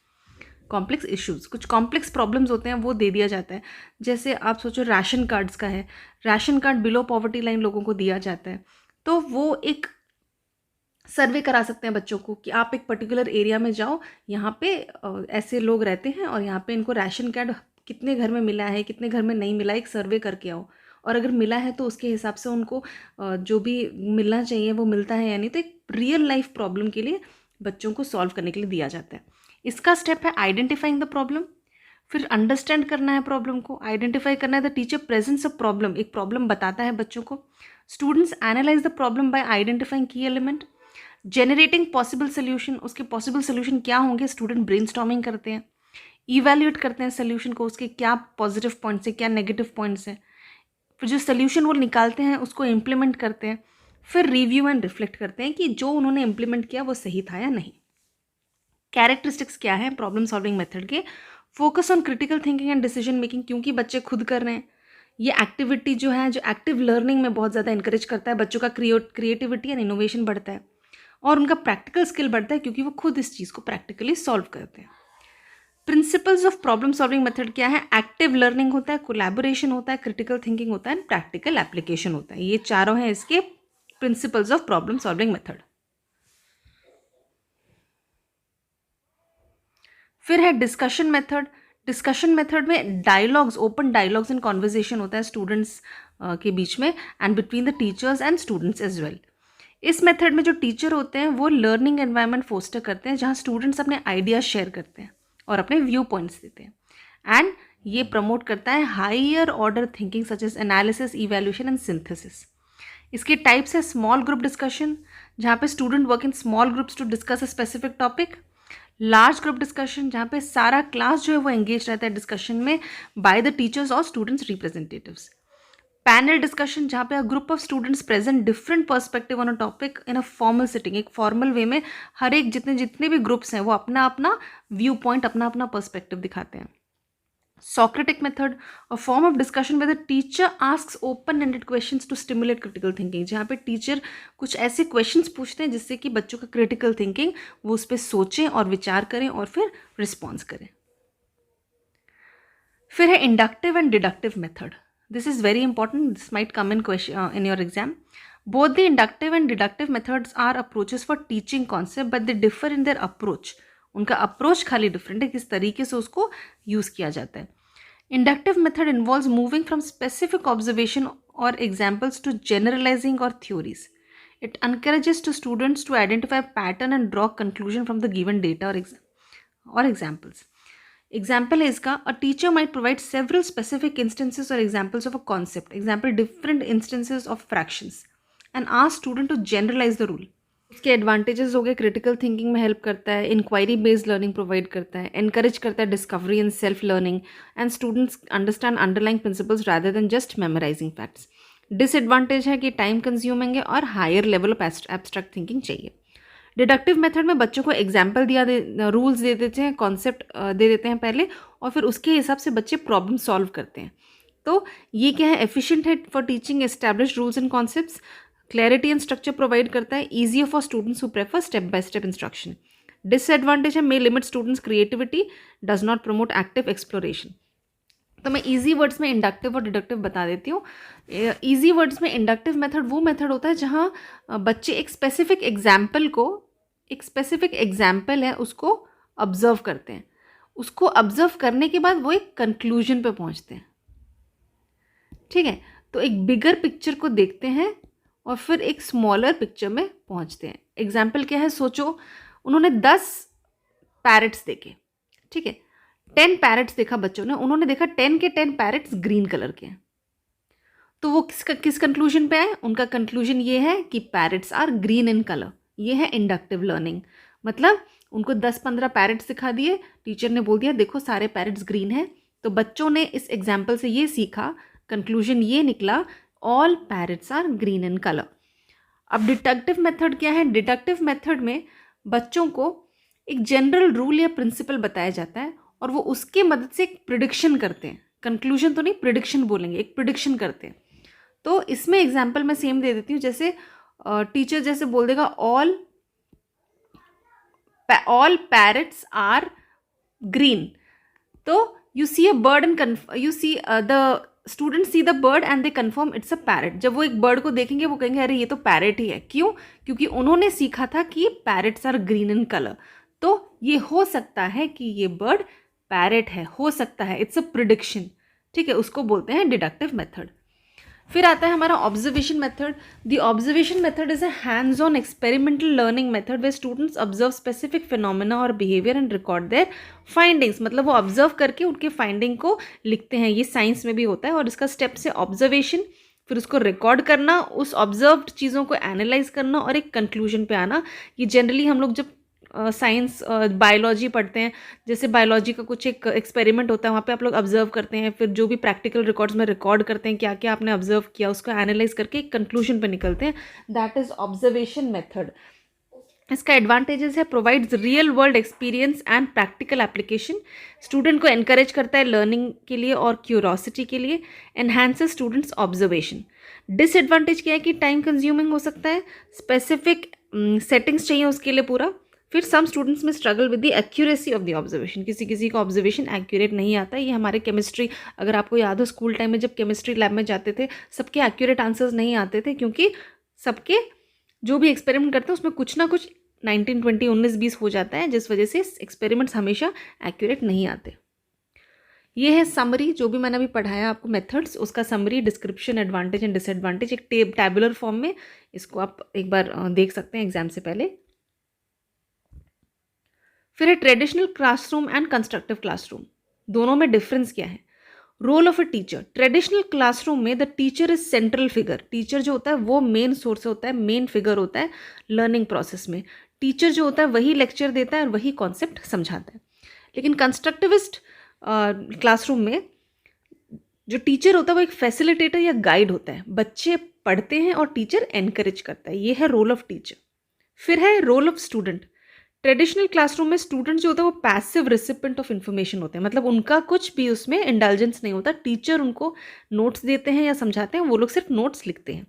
complex issues. कुछ complex problems होते हैं वो दे दिया जाता है. जैसे आप सोचो राशन कार्ड्स का है, ration card below poverty line लोगों को दिया जाता है, तो वो एक सर्वे करा सकते हैं बच्चों को कि आप एक पर्टिकुलर एरिया में जाओ, यहाँ पे ऐसे लोग रहते हैं और यहाँ पे इनको राशन कार्ड कितने घर में मिला है, कितने घर में नहीं मिला, एक सर्वे करके आओ, और अगर मिला है तो उसके हिसाब से उनको जो भी मिलना चाहिए वो मिलता है या नहीं. तो एक रियल लाइफ प्रॉब्लम के लिए बच्चों को सॉल्व करने के लिए दिया जाता है. इसका स्टेप है आइडेंटिफाइंग द प्रॉब्लम, फिर अंडरस्टैंड करना है प्रॉब्लम को, आइडेंटिफाई करना है the teacher presence of problem, एक प्रॉब्लम बताता है बच्चों को. Students analyse the problem bye identifying की एलिमेंट, जनरेटिंग पॉसिबल सोल्यूशन, उसके पॉसिबल सोल्यूशन क्या होंगे स्टूडेंट ब्रेनस्टॉर्मिंग करते हैं, इवैल्यूएट करते हैं सोल्यूशन को, उसके क्या पॉजिटिव पॉइंट्स है, क्या नेगेटिव पॉइंट्स हैं, फिर जो सोल्यूशन वो निकालते हैं उसको इम्प्लीमेंट करते हैं, फिर रिव्यू एंड रिफ्लेक्ट करते हैं कि जो उन्होंने इम्प्लीमेंट किया वो सही था या नहीं. कैरेक्टरिस्टिक्स क्या है प्रॉब्लम सॉल्विंग मेथड के? Focus on critical thinking and decision making, क्योंकि बच्चे खुद कर रहे हैं. ये एक्टिविटी जो है, जो एक्टिव लर्निंग में बहुत ज़्यादा इंकरेज करता है, बच्चों का क्रिएटिविटी एंड इनोवेशन बढ़ता है और उनका प्रैक्टिकल स्किल बढ़ता है क्योंकि वो खुद इस चीज़ को प्रैक्टिकली सॉल्व करते हैं. Principles of problem solving method क्या है? एक्टिव लर्निंग होता है, कोलैबोरेशन होता है, क्रिटिकल थिंकिंग होता है एंड प्रैक्टिकल एप्लीकेशन होता है. ये चारों हैं इसके principles of problem solving method. फिर है डिस्कशन मेथड. डिस्कशन मेथड में dialogues, open dialogues and conversation होता है स्टूडेंट्स के बीच में and between the teachers and students as well. इस मेथड में जो टीचर होते हैं वो लर्निंग एनवायरनमेंट फोस्टर करते हैं जहाँ स्टूडेंट्स अपने आइडियाज शेयर करते हैं और अपने व्यू पॉइंट्स देते हैं। एंड ये प्रमोट करता है higher order thinking such as analysis, evaluation and synthesis. इसके टाइप्स है स्मॉल ग्रुप डिस्कशन, जहाँ पे student work in small groups to discuss a specific topic. Large group discussion, जहाँ पे सारा क्लास जो है वो एंगेज रहता है डिस्कशन में बाय द टीचर्स और स्टूडेंट्स रिप्रेजेंटेटिव्स। पैनल डिस्कशन, जहाँ पे a group of students present different perspective on a topic in a formal sitting, एक फॉर्मल वे में हर एक जितने भी ग्रुप्स हैं वो अपना अपना व्यू पॉइंट, अपना अपना पर्सपेक्टिव दिखाते हैं। Socratic method, a form of discussion where the teacher asks open-ended questions to stimulate critical thinking, जहाँ पे टीचर कुछ ऐसे क्वेश्चंस पूछते हैं जिससे कि बच्चों का क्रिटिकल थिंकिंग वो उस पर सोचें और विचार करें और फिर रिस्पॉन्स करें। फिर है inductive and deductive method. This is very important, this might come in question in your exam. Both the inductive and deductive methods are approaches for teaching concept but they differ in their approach. उनका approach खाली different है, किस तरीके से उसको use किया जाता है। Inductive method involves moving from specific observation और एग्जाम्पल्स टू जनरलाइजिंग और theories. It encourages to students to identify a pattern and draw conclusion from the given data or examples. Example है इसका, a teacher might provide several specific instances or examples of a concept, example different instances of fractions, and ask student to generalize the rule. इसके advantages हो गए, critical thinking में help करता है, inquiry based learning provide करता है, encourage करता है discovery and self learning, and students understand underlying principles rather than just memorizing facts. Disadvantage है कि टाइम कंज्यूमिंग है और higher level of abstract thinking चाहिए। डिडक्टिव मेथड में बच्चों को एग्जाम्पल रूल्स दे देते हैं, कॉन्सेप्ट दे देते हैं पहले, और फिर उसके हिसाब से बच्चे प्रॉब्लम सॉल्व करते हैं। तो ये क्या है, एफिशिएंट है for teaching established rules and concepts, clarity and structure provide करता है, easier for students who prefer step by step instruction. Disadvantage है, may limit students creativity, does not promote active exploration. तो मैं इजी वर्ड्स में inductive और deductive बता देती हूँ। इजी वर्ड्स में इंडक्टिव मेथड वो मेथड होता है जहाँ बच्चे एक स्पेसिफिक एग्जाम्पल है उसको ऑब्जर्व करते हैं, उसको ऑब्जर्व करने के बाद वो एक कंक्लूजन पे पहुँचते हैं। ठीक है, तो एक बिगर पिक्चर को देखते हैं और फिर एक स्मॉलर पिक्चर में पहुँचते हैं। एग्जाम्पल क्या है, सोचो उन्होंने 10 पैरट्स देखे, ठीक है, 10 पैरट्स देखा बच्चों ने, उन्होंने देखा 10 के 10 पैरट्स ग्रीन कलर के हैं। तो वो किस कंक्लूजन पे आए, उनका कंक्लूजन ये है कि parrots are green in colour. ये है इंडक्टिव लर्निंग, मतलब उनको 10-15 पैरट्स दिखा दिए, टीचर ने बोल दिया देखो सारे पैरट्स ग्रीन हैं, तो बच्चों ने इस एग्जाम्पल से ये सीखा, कंक्लूजन ये निकला all parrots are green in colour. अब डिडक्टिव मेथड क्या है, डिडक्टिव मेथड में बच्चों को एक जनरल रूल या प्रिंसिपल बताया जाता है और वो उसके मदद से एक प्रिडिक्शन करते हैं, कंक्लूजन तो नहीं, प्रिडिक्शन बोलेंगे, एक प्रिडिक्शन करते हैं। तो इसमें एग्जाम्पल मैं सेम दे देती हूँ, जैसे टीचर जैसे बोल देगा ऑल पैरट्स आर ग्रीन, तो you see a bird and you see the student see the bird and they confirm it's a parrot. जब वो एक बर्ड को देखेंगे वो कहेंगे अरे ये तो पैरट ही है, क्यों, क्योंकि उन्होंने सीखा था कि parrots are green in colour, तो ये हो सकता है कि ये बर्ड पैरट है, हो सकता है, इट्स अ प्रिडिक्शन। ठीक है, उसको बोलते हैं डिडक्टिव मेथड। फिर आता है हमारा observation method. The observation method is a hands on experimental learning method where students observe specific phenomena और behaviour and record their findings. मतलब वो ऑब्जर्व करके उनके फाइंडिंग को लिखते हैं, ये साइंस में भी होता है। और इसका स्टेप से ऑब्जर्वेशन, फिर उसको रिकॉर्ड करना, उस ऑब्जर्व्ड चीज़ों को एनालाइज करना और एक कंक्लूजन पे आना। ये जनरली हम लोग जब साइंस बायोलॉजी पढ़ते हैं, जैसे बायोलॉजी का कुछ एक एक्सपेरिमेंट होता है, वहाँ पे आप लोग ऑब्जर्व करते हैं, फिर जो भी प्रैक्टिकल रिकॉर्ड्स में रिकॉर्ड करते हैं क्या क्या आपने ऑब्जर्व किया, उसको एनालाइज करके एक कंक्लूजन पे निकलते हैं, दैट इज ऑब्जर्वेशन मेथड। इसका एडवांटेजेस है, provides real world experience and practical application, student को एनकरेज करता है लर्निंग के लिए और क्यूरोसिटी के लिए, एनहांसेस स्टूडेंट्स ऑब्जर्वेशन। डिसएडवांटेज क्या है कि टाइम कंज्यूमिंग हो सकता है, स्पेसिफिक सेटिंग्स चाहिए उसके लिए पूरा। फिर सम स्टूडेंट्स में struggle with the accuracy of the observation, किसी किसी का ऑब्जर्वेशन एक्यूरेट नहीं आता है। ये हमारे केमिस्ट्री, अगर आपको याद हो स्कूल टाइम में जब केमिस्ट्री लैब में जाते थे, सबके एक्यूरेट आंसर्स नहीं आते थे, क्योंकि सबके जो भी एक्सपेरिमेंट करते हैं उसमें कुछ ना कुछ 19, 20, 19, 20 हो जाता है, जिस वजह से एक्सपेरिमेंट्स हमेशा एक्यूरेट नहीं आते। ये है समरी, जो भी मैंने अभी पढ़ाया आपको मेथड्स, उसका summary, description, advantage and disadvantage एक टैबुलर फॉर्म में। इसको आप एक बार देख सकते हैं एग्जाम से पहले। फिर है traditional classroom and constructive classroom, दोनों में डिफरेंस क्या है। Role of a teacher, traditional classroom में the teacher is central figure, teacher जो होता है वो मेन सोर्स होता है, मेन फिगर होता है लर्निंग प्रोसेस में। टीचर जो होता है वही लेक्चर देता है और वही कॉन्सेप्ट समझाता है। लेकिन कंस्ट्रक्टिविस्ट क्लासरूम में जो टीचर होता है वो एक फैसिलिटेटर या गाइड होता है, बच्चे पढ़ते हैं और टीचर एनकरेज करता है, ये है रोल ऑफ टीचर। फिर है role of student, traditional classroom में स्टूडेंट जो होता है वो पैसिव रिसिपेंट ऑफ इन्फॉर्मेशन होते हैं, मतलब उनका कुछ भी उसमें इंडल्जेंस नहीं होता, टीचर उनको नोट्स देते हैं या समझाते हैं, वो लोग सिर्फ नोट्स लिखते हैं।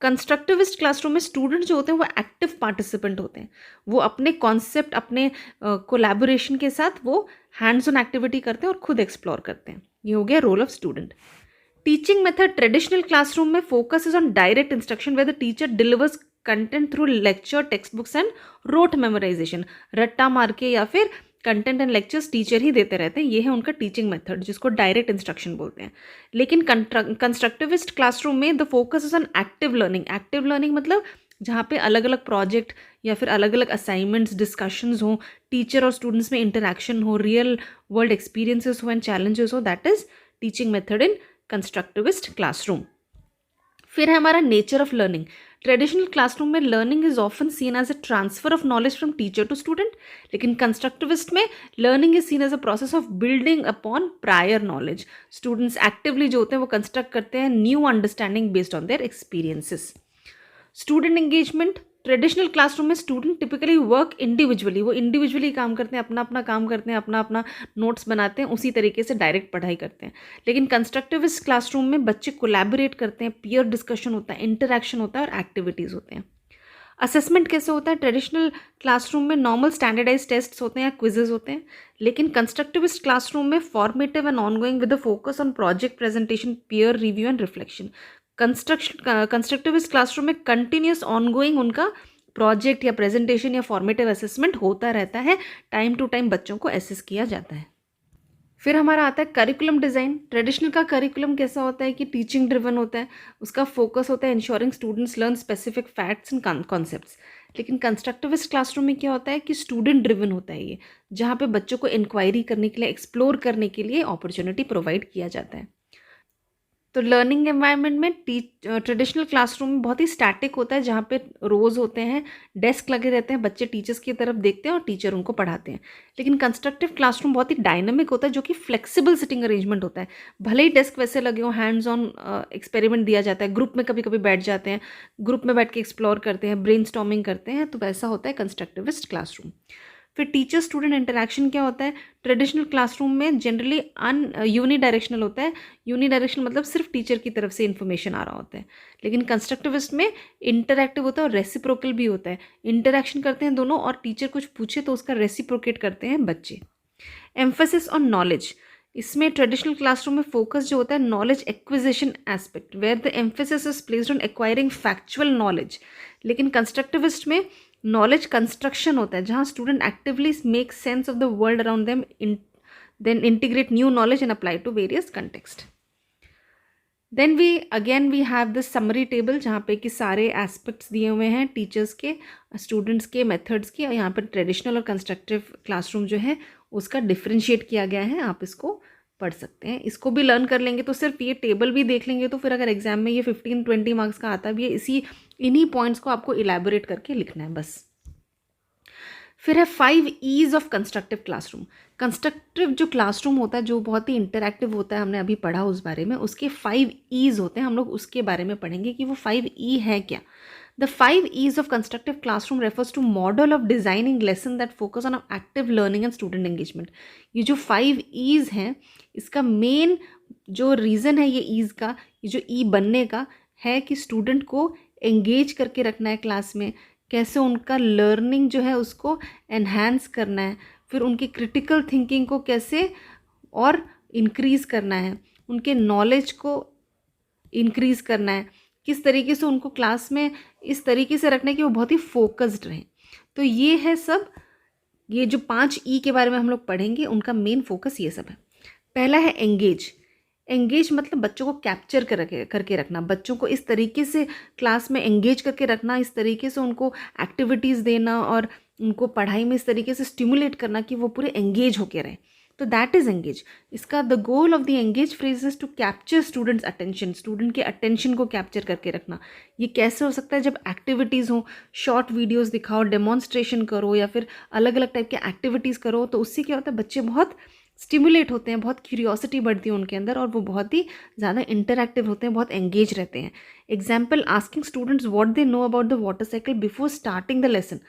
कंस्ट्रक्टिविस्ट क्लासरूम में स्टूडेंट जो होते हैं वो एक्टिव पार्टिसिपेंट होते हैं, वो अपने कॉन्सेप्ट, अपने कोलैबोरेशन के साथ वो हैंड्स ऑन एक्टिविटी करते हैं और खुद एक्सप्लोर करते हैं। ये हो गया role of student. Teaching method, traditional classroom में focus is on direct instruction where the teacher delivers content through lecture, text books and rote memorisation, रट्टा मार के या फिर कंटेंट एंड लेक्चर्स टीचर ही देते रहते हैं, ये है उनका टीचिंग मेथड जिसको डायरेक्ट इंस्ट्रक्शन बोलते हैं। लेकिन कंस्ट्रक्टिविस्ट क्लासरूम में the focus is on active learning, active learning मतलब जहाँ पे अलग अलग प्रोजेक्ट या फिर अलग अलग असाइनमेंट्स, डिस्कशंस हो, टीचर और स्टूडेंट्स में इंटरेक्शन हो, रियल वर्ल्ड एक्सपीरियंसेस हो एंड चैलेंजेस हो, that is teaching method in constructivist classroom. फिर है हमारा nature of learning, traditional classroom में learning is often seen as a transfer of knowledge from teacher to student, लेकिन constructivist में learning is seen as a process of building upon prior knowledge, students actively जो होते हैं वो construct करते हैं new understanding based on their experiences. Student engagement, traditional classroom में student typically work individually, वो इंडिविजुअली काम करते हैं, अपना अपना काम करते हैं, अपना अपना नोट्स बनाते हैं, उसी तरीके से डायरेक्ट पढ़ाई करते हैं। लेकिन कंस्ट्रक्टिविस्ट क्लासरूम में बच्चे कोलैबोरेट करते हैं, पीयर डिस्कशन होता है, इंटरेक्शन होता है और एक्टिविटीज़ होते हैं। असेसमेंट कैसे होता है, ट्रेडिशनल क्लासरूम में नॉर्मल स्टैंडर्डाइज टेस्ट होते हैं या क्विजेज होते हैं, लेकिन कंस्ट्रक्टिविस्ट क्लासरूम में formative and ongoing with the focus on project presentation, peer review and reflection. Constructivist classroom में कंटिन्यूस ऑनगोइंग उनका प्रोजेक्ट या प्रेजेंटेशन या फॉर्मेटिव असेसमेंट होता रहता है, टाइम टू टाइम बच्चों को असेस किया जाता है। फिर हमारा आता है करिकुलम डिज़ाइन, ट्रेडिशनल का करिकुलम कैसा होता है कि टीचिंग ड्रिवन होता है, उसका फोकस होता है ensuring students learn specific facts and concepts. लेकिन कंस्ट्रक्टिविस्ट क्लासरूम में क्या होता है कि स्टूडेंट ड्रिवन होता है ये, जहाँ पे बच्चों को इंक्वायरी करने के लिए, एक्सप्लोर करने के लिए अपॉर्चुनिटी प्रोवाइड किया जाता है। तो लर्निंग एनवायरनमेंट में ट्रेडिशनल क्लासरूम में बहुत ही स्टैटिक होता है, जहाँ पे रोज़ होते हैं, डेस्क लगे रहते हैं, बच्चे टीचर्स की तरफ देखते हैं और टीचर उनको पढ़ाते हैं। लेकिन कंस्ट्रक्टिव क्लासरूम बहुत ही डायनामिक होता है, जो कि फ्लेक्सिबल सिटिंग अरेंजमेंट होता है, भले ही डेस्क वैसे लगे हों, हैंड्स ऑन एक्सपेरिमेंट दिया जाता है, ग्रुप में कभी कभी बैठ जाते हैं, ग्रुप में बैठ के एक्सप्लोर करते हैं, ब्रेनस्टॉर्मिंग करते हैं, तो वैसा होता है कंस्ट्रक्टिविस्ट क्लासरूम। फिर टीचर स्टूडेंट इंटरेक्शन क्या होता है, ट्रेडिशनल क्लासरूम में जनरली यूनी डायरेक्शनल होता है, यूनी डायरेक्शनल मतलब सिर्फ टीचर की तरफ से इन्फॉर्मेशन आ रहा होता है। लेकिन कंस्ट्रक्टिविस्ट में इंटरैक्टिव होता है और रेसिप्रोकल भी होता है, इंटरेक्शन करते हैं दोनों, और टीचर कुछ पूछे तो उसका रेसिप्रोकेट करते हैं बच्चे। एम्फेसिस ऑन नॉलेज, इसमें ट्रेडिशनल क्लासरूम में फोकस जो होता है knowledge acquisition aspect, where the emphasis is placed on acquiring factual knowledge. लेकिन कंस्ट्रक्टिविस्ट में नॉलेज कंस्ट्रक्शन होता है, जहाँ student actively make sense of the world around them, then integrate new knowledge and apply to various context. Then we have this summary table, जहाँ पे कि सारे aspects दिए हुए हैं टीचर्स के, स्टूडेंट्स के, मेथड्स के, और यहाँ पर ट्रेडिशनल और कंस्ट्रक्टिव क्लासरूम जो है उसका डिफ्रेंशिएट किया गया है, आप इसको पढ़ सकते हैं। इसको भी लर्न कर लेंगे तो सिर्फ ये टेबल भी देख लेंगे तो फिर अगर एग्जाम में ये 15-20 मार्क्स का आता भी है, इन्हीं पॉइंट्स को आपको इलैबोरेट करके लिखना है बस। फिर है 5 E's of constructive classroom. Constructive जो क्लासरूम होता है, जो बहुत ही इंटरैक्टिव होता है, हमने अभी पढ़ा उस बारे में, उसके 5 E's होते हैं, हम लोग उसके बारे में पढ़ेंगे कि वो 5 E है क्या। The 5 E's of constructive classroom refers to model of designing lesson that focus on active learning and student engagement. ये जो 5 E's हैं, इसका मेन जो रीज़न है ये E's का, ये जो E बनने का है कि स्टूडेंट को एंगेज करके रखना है क्लास में, कैसे उनका लर्निंग जो है उसको एनहांस करना है, फिर उनकी क्रिटिकल थिंकिंग को कैसे और इंक्रीज़ करना है, उनके नॉलेज को इंक्रीज़ करना है, किस तरीके से उनको क्लास में इस तरीके से रखना है कि वो बहुत ही फोकस्ड रहें। तो ये है सब, ये जो 5 E के बारे में हम लोग पढ़ेंगे, उनका मेन फोकस ये सब है। पहला है एंगेज। एंगेज मतलब बच्चों को कैप्चर करके रखना, बच्चों को इस तरीके से क्लास में एंगेज करके रखना, इस तरीके से उनको एक्टिविटीज़ देना और उनको पढ़ाई में इस तरीके से स्टिमुलेट करना कि वो पूरे एंगेज होके रहें। तो दैट इज़ एंगेज। इसका the goal of the engage phrase is to capture students attention, student के अटेंशन को कैप्चर करके रखना। ये कैसे हो सकता है? जब एक्टिविटीज़ हो, शॉर्ट वीडियोस दिखाओ, डेमोन्स्ट्रेशन करो या फिर अलग अलग टाइप के एक्टिविटीज़ करो, तो उससे क्या होता है, बच्चे बहुत स्टिमुलेट होते हैं, बहुत क्यूरियोसिटी बढ़ती है उनके अंदर और वो बहुत ही ज़्यादा इंटरैक्टिव होते हैं, बहुत एंगेज रहते हैं। Example, asking students what they know about the water cycle before starting the lesson.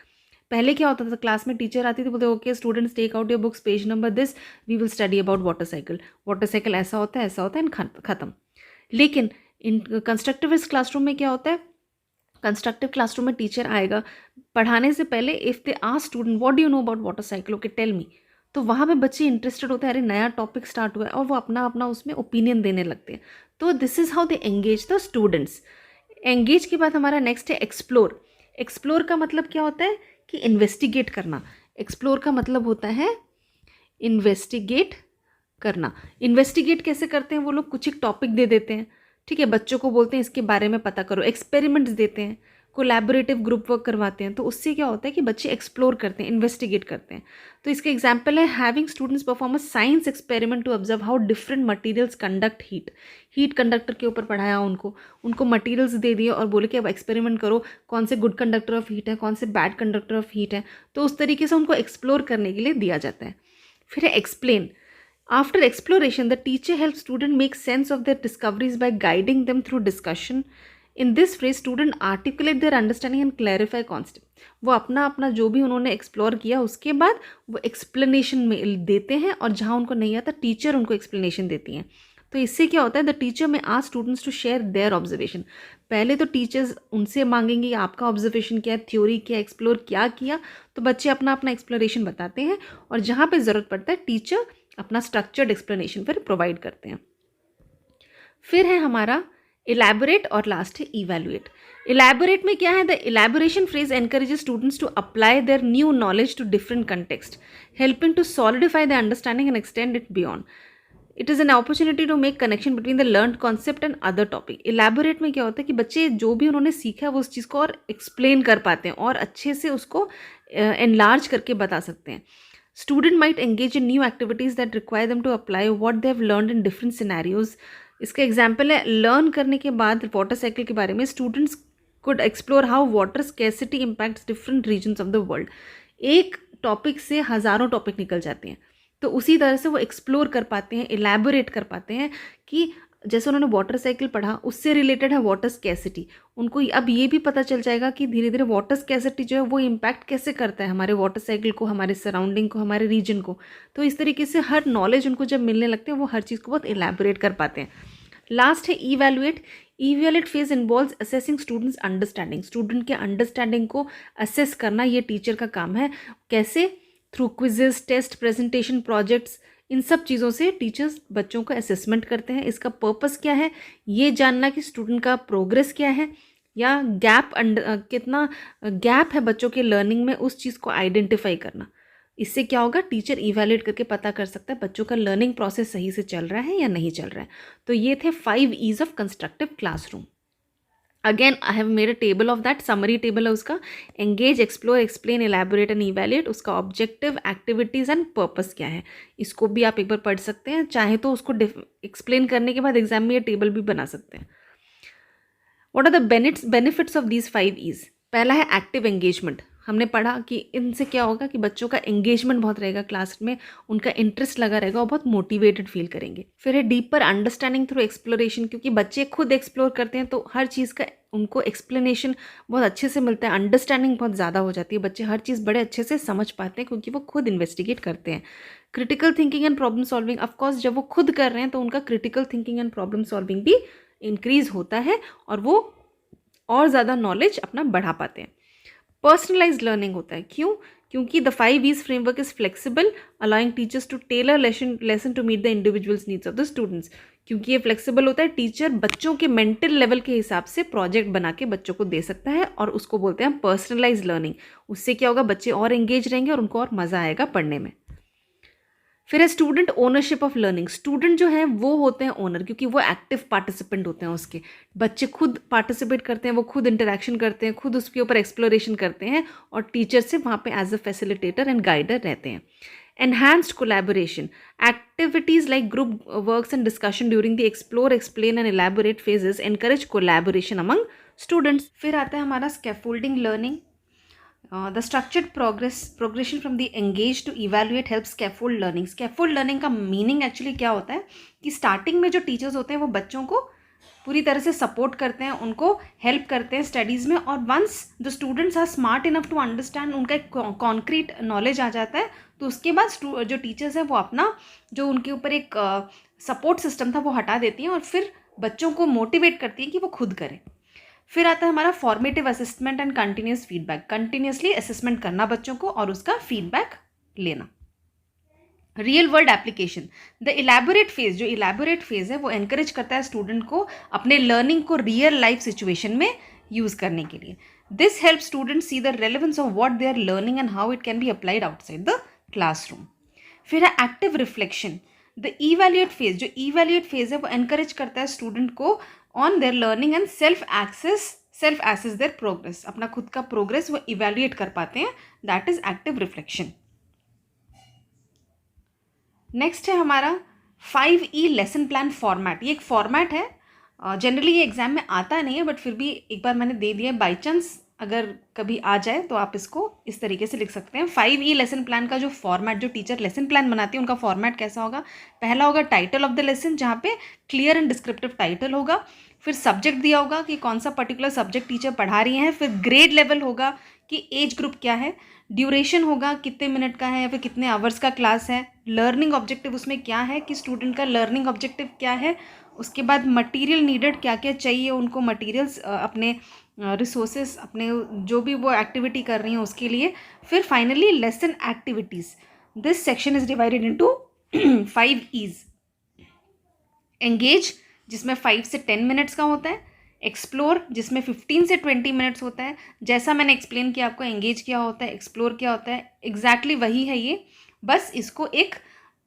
पहले क्या होता था, क्लास में टीचर आती थी, बोलते okay students take out your books, page number this, we will study about water cycle. Water cycle ऐसा होता है, ऐसा होता है, ख़त्म। लेकिन इन कंस्ट्रक्टिविस्ट क्लासरूम में क्या होता है, कंस्ट्रक्टिव क्लासरूम में टीचर आएगा पढ़ाने से पहले, if they ask student what do you know about water cycle, okay tell me, तो वहाँ पे बच्चे इंटरेस्टेड होते हैं, अरे नया टॉपिक स्टार्ट हुआ है, और वो अपना अपना उसमें ओपिनियन देने लगते हैं। तो this is how they engage the students. Engage के बाद हमारा नेक्स्ट है एक्सप्लोर। एक्सप्लोर का मतलब क्या होता है कि इन्वेस्टिगेट करना। एक्सप्लोर का मतलब होता है इन्वेस्टिगेट करना। इन्वेस्टिगेट कैसे करते हैं वो लोग? कुछ एक टॉपिक दे देते हैं, ठीक है, बच्चों को बोलते हैं इसके बारे में पता करो, एक्सपेरिमेंट्स देते हैं, कोलैबोरेटिव ग्रुप वर्क करवाते हैं, तो उससे क्या होता है कि बच्चे एक्सप्लोर करते हैं, इन्वेस्टिगेट करते हैं। तो इसका एग्जाम्पल है having students perform a science experiment to observe how different materials conduct heat. Heat conductor के ऊपर पढ़ाया उनको मटेरियल्स दे दिए और बोले कि अब एक्सपेरिमेंट करो, कौन से गुड कंडक्टर ऑफ हीट है, कौन से बैड कंडक्टर ऑफ हीट है। तो उस तरीके से उनको एक्सप्लोर करने के लिए दिया जाता है। फिर है explain. After exploration, the teacher helps student make sense of their discoveries by guiding them through discussion. In this phrase, student articulate their understanding and clarify concept. वो अपना अपना जो भी उन्होंने एक्सप्लोर किया उसके बाद वो एक्सप्लेनेशन में देते हैं, और जहाँ उनको नहीं आता टीचर उनको एक्सप्लेनेशन देती हैं। तो इससे क्या होता है, the teacher may ask students to share their observation. पहले तो टीचर्स उनसे मांगेंगे आपका ऑब्जर्वेशन क्या है, थ्योरी क्या, एक्सप्लोर क्या किया, तो बच्चे अपना अपना एक्सप्लोरेशन बताते हैं, और जहाँ पे ज़रूरत पड़ता है टीचर अपना स्ट्रक्चर्ड एक्सप्लेनेशन फिर प्रोवाइड करते हैं। फिर है हमारा इलैबोरेट और लास्ट है इवैल्यूएट। इलैबोरेट में क्या है, the elaboration phase encourages students to apply their new knowledge to different context, helping to solidify the understanding and extend it beyond. It is an opportunity to make connection between the learn concept and other topic. Elaborate में क्या होता है कि बच्चे जो भी उन्होंने सीखा है वो उस चीज़ को और एक्सप्लेन कर पाते हैं और अच्छे से उसको एनलार्ज करके बता सकते हैं। Student might engage in new activities that require them to apply what they have learned in different scenarios. इसका एग्जाम्पल है, लर्न करने के बाद वाटर साइकिल के बारे में students could explore how water scarcity impacts different regions of the world. एक topic से हज़ारों टॉपिक निकल जाते हैं, तो उसी तरह से वो एक्सप्लोर कर पाते हैं, इलैबोरेट कर पाते हैं कि जैसे उन्होंने वाटर साइकिल पढ़ा उससे रिलेटेड है वाटर स्कैसिटी, उनको अब ये भी पता चल जाएगा कि धीरे धीरे वाटर स्कैसिटी जो है वो इम्पैक्ट कैसे करता है हमारे वाटर साइकिल को, हमारे सराउंडिंग को, हमारे रीजन को। तो इस तरीके से हर नॉलेज उनको जब मिलने लगते हैं वो हर चीज़ को बहुत इलैबोरेट कर पाते हैं। लास्ट है evaluate. Evaluate phase involves assessing students understanding. Student के अंडरस्टैंडिंग को असेस करना ये टीचर का काम है। कैसे? Through quizzes, test, presentation, projects, इन सब चीज़ों से टीचर्स बच्चों का असेसमेंट करते हैं। इसका पर्पस क्या है? ये जानना कि स्टूडेंट का प्रोग्रेस क्या है या कितना गैप है बच्चों के लर्निंग में, उस चीज़ को आइडेंटिफाई करना। इससे क्या होगा, टीचर इवैल्यूएट करके पता कर सकता है बच्चों का लर्निंग प्रोसेस सही से चल रहा है या नहीं चल रहा है। तो ये थे 5 E's of constructive classroom. Again I have made a table of that, summary table है उसका। Engage, explore, explain, elaborate and evaluate, उसका ऑब्जेक्टिव, एक्टिविटीज़ एंड पर्पस क्या है, इसको भी आप एक बार पढ़ सकते हैं। चाहे तो उसको एक्सप्लेन करने के बाद एग्जाम में ये टेबल भी बना सकते हैं। What are the benefits of these 5 E's? पहला है एक्टिव एंगेजमेंट। हमने पढ़ा कि इनसे क्या होगा कि बच्चों का एंगेजमेंट बहुत रहेगा क्लास में, उनका इंटरेस्ट लगा रहेगा और बहुत मोटिवेटेड फील करेंगे। फिर है डीपर अंडरस्टैंडिंग थ्रू एक्सप्लोरेशन, क्योंकि बच्चे खुद एक्सप्लोर करते हैं तो हर चीज़ का उनको एक्सप्लेनेशन बहुत अच्छे से मिलता है, अंडरस्टैंडिंग बहुत ज़्यादा हो जाती है, बच्चे हर चीज़ बड़े अच्छे से समझ पाते हैं क्योंकि वो खुद इन्वेस्टिगेट करते हैं। Critical thinking and problem solving, of course जब वो खुद कर रहे हैं तो उनका critical thinking and problem solving भी इंक्रीज होता है और वो और ज़्यादा नॉलेज अपना बढ़ा पाते हैं। पर्सनलाइज्ड लर्निंग होता है, क्यों? क्योंकि the 5 E's framework is flexible, allowing teachers to tailor lesson to meet the individuals needs of the students. क्योंकि ये फ्लेक्सिबल होता है, टीचर बच्चों के मेंटल लेवल के हिसाब से प्रोजेक्ट बना के बच्चों को दे सकता है और उसको बोलते हैं पर्सनलाइज्ड लर्निंग। उससे क्या होगा, बच्चे और एंगेज रहेंगे और उनको और मज़ा आएगा पढ़ने में। फिर है student ownership of learning. Student जो है वो होते हैं ओनर, क्योंकि वो एक्टिव पार्टिसिपेंट होते हैं उसके। बच्चे खुद पार्टिसिपेट करते हैं, वो खुद इंटरेक्शन करते हैं, खुद उसके ऊपर एक्सप्लोरेशन करते हैं और टीचर से वहाँ पे as a facilitator and guider रहते हैं। Enhanced collaboration. Activities like group works and discussion during the explore, explain and elaborate phases encourage collaboration among students. फिर आता है हमारा scaffolding learning. The structured progression from the engage to evaluate helps scaffold learning. Scaffold learning का meaning actually क्या होता है कि starting में जो teachers होते हैं वो बच्चों को पूरी तरह से सपोर्ट करते हैं, उनको हेल्प करते हैं स्टडीज़ में, और once the students are smart enough to understand, उनका एक कॉन्क्रीट नॉलेज आ जाता है, तो उसके बाद जो टीचर्स हैं वो अपना जो उनके ऊपर एक सपोर्ट सिस्टम था वो हटा देती हैं और फिर बच्चों को मोटिवेट करती हैं कि वो खुद करें। फिर आता है हमारा formative assessment and continuous feedback. Continuously assessment करना बच्चों को और उसका फीडबैक लेना। Real world application. The elaborate phase, जो इलेबोरेट फेज है वो एनकरेज करता है स्टूडेंट को अपने लर्निंग को रियल लाइफ सिचुएशन में यूज करने के लिए। This help student see the relevance of what they are learning and how it can be applied outside the classroom. फिर है active reflection. The evaluate phase, जो इवैल्यूएट फेज है वो encourage करता है स्टूडेंट को on their learning and self assess their progress. अपना खुद का प्रोग्रेस वो इवैल्यूएट कर पाते हैं, that is active reflection. Next है हमारा 5E लेसन प्लान फॉर्मेट। ये एक फॉर्मेट है, जनरली ये एग्जाम में आता नहीं है बट फिर भी एक बार मैंने दे दिया है, बाई चांस अगर कभी आ जाए तो आप इसको इस तरीके से लिख सकते हैं। 5E लेसन प्लान का जो फॉर्मेट, जो टीचर लेसन प्लान बनाती है उनका फॉर्मेट कैसा होगा? पहला होगा टाइटल ऑफ द लेसन, जहाँ पे क्लियर एंड डिस्क्रिप्टिव टाइटल होगा। फिर सब्जेक्ट दिया होगा कि कौन सा पर्टिकुलर सब्जेक्ट टीचर पढ़ा रही हैं। फिर ग्रेड लेवल होगा कि एज ग्रुप क्या है। ड्यूरेशन होगा कितने मिनट का है या फिर कितने आवर्स का क्लास है। लर्निंग ऑब्जेक्टिव उसमें क्या है कि स्टूडेंट का लर्निंग ऑब्जेक्टिव क्या है। उसके बाद मटेरियल नीडेड, क्या क्या चाहिए उनको मटेरियल्स, अपने रिसोर्सेज, अपने जो भी वो एक्टिविटी कर रही हैं उसके लिए। फिर finally lesson activities. This section is divided into 5 E's। Engage, जिसमें 5 से 10 मिनट्स का होता है। एक्सप्लोर, जिसमें 15 से 20 मिनट्स होता है। जैसा मैंने एक्सप्लेन किया आपको, एंगेज क्या होता है, एक्सप्लोर क्या होता है, एग्जैक्टली वही है ये, बस इसको एक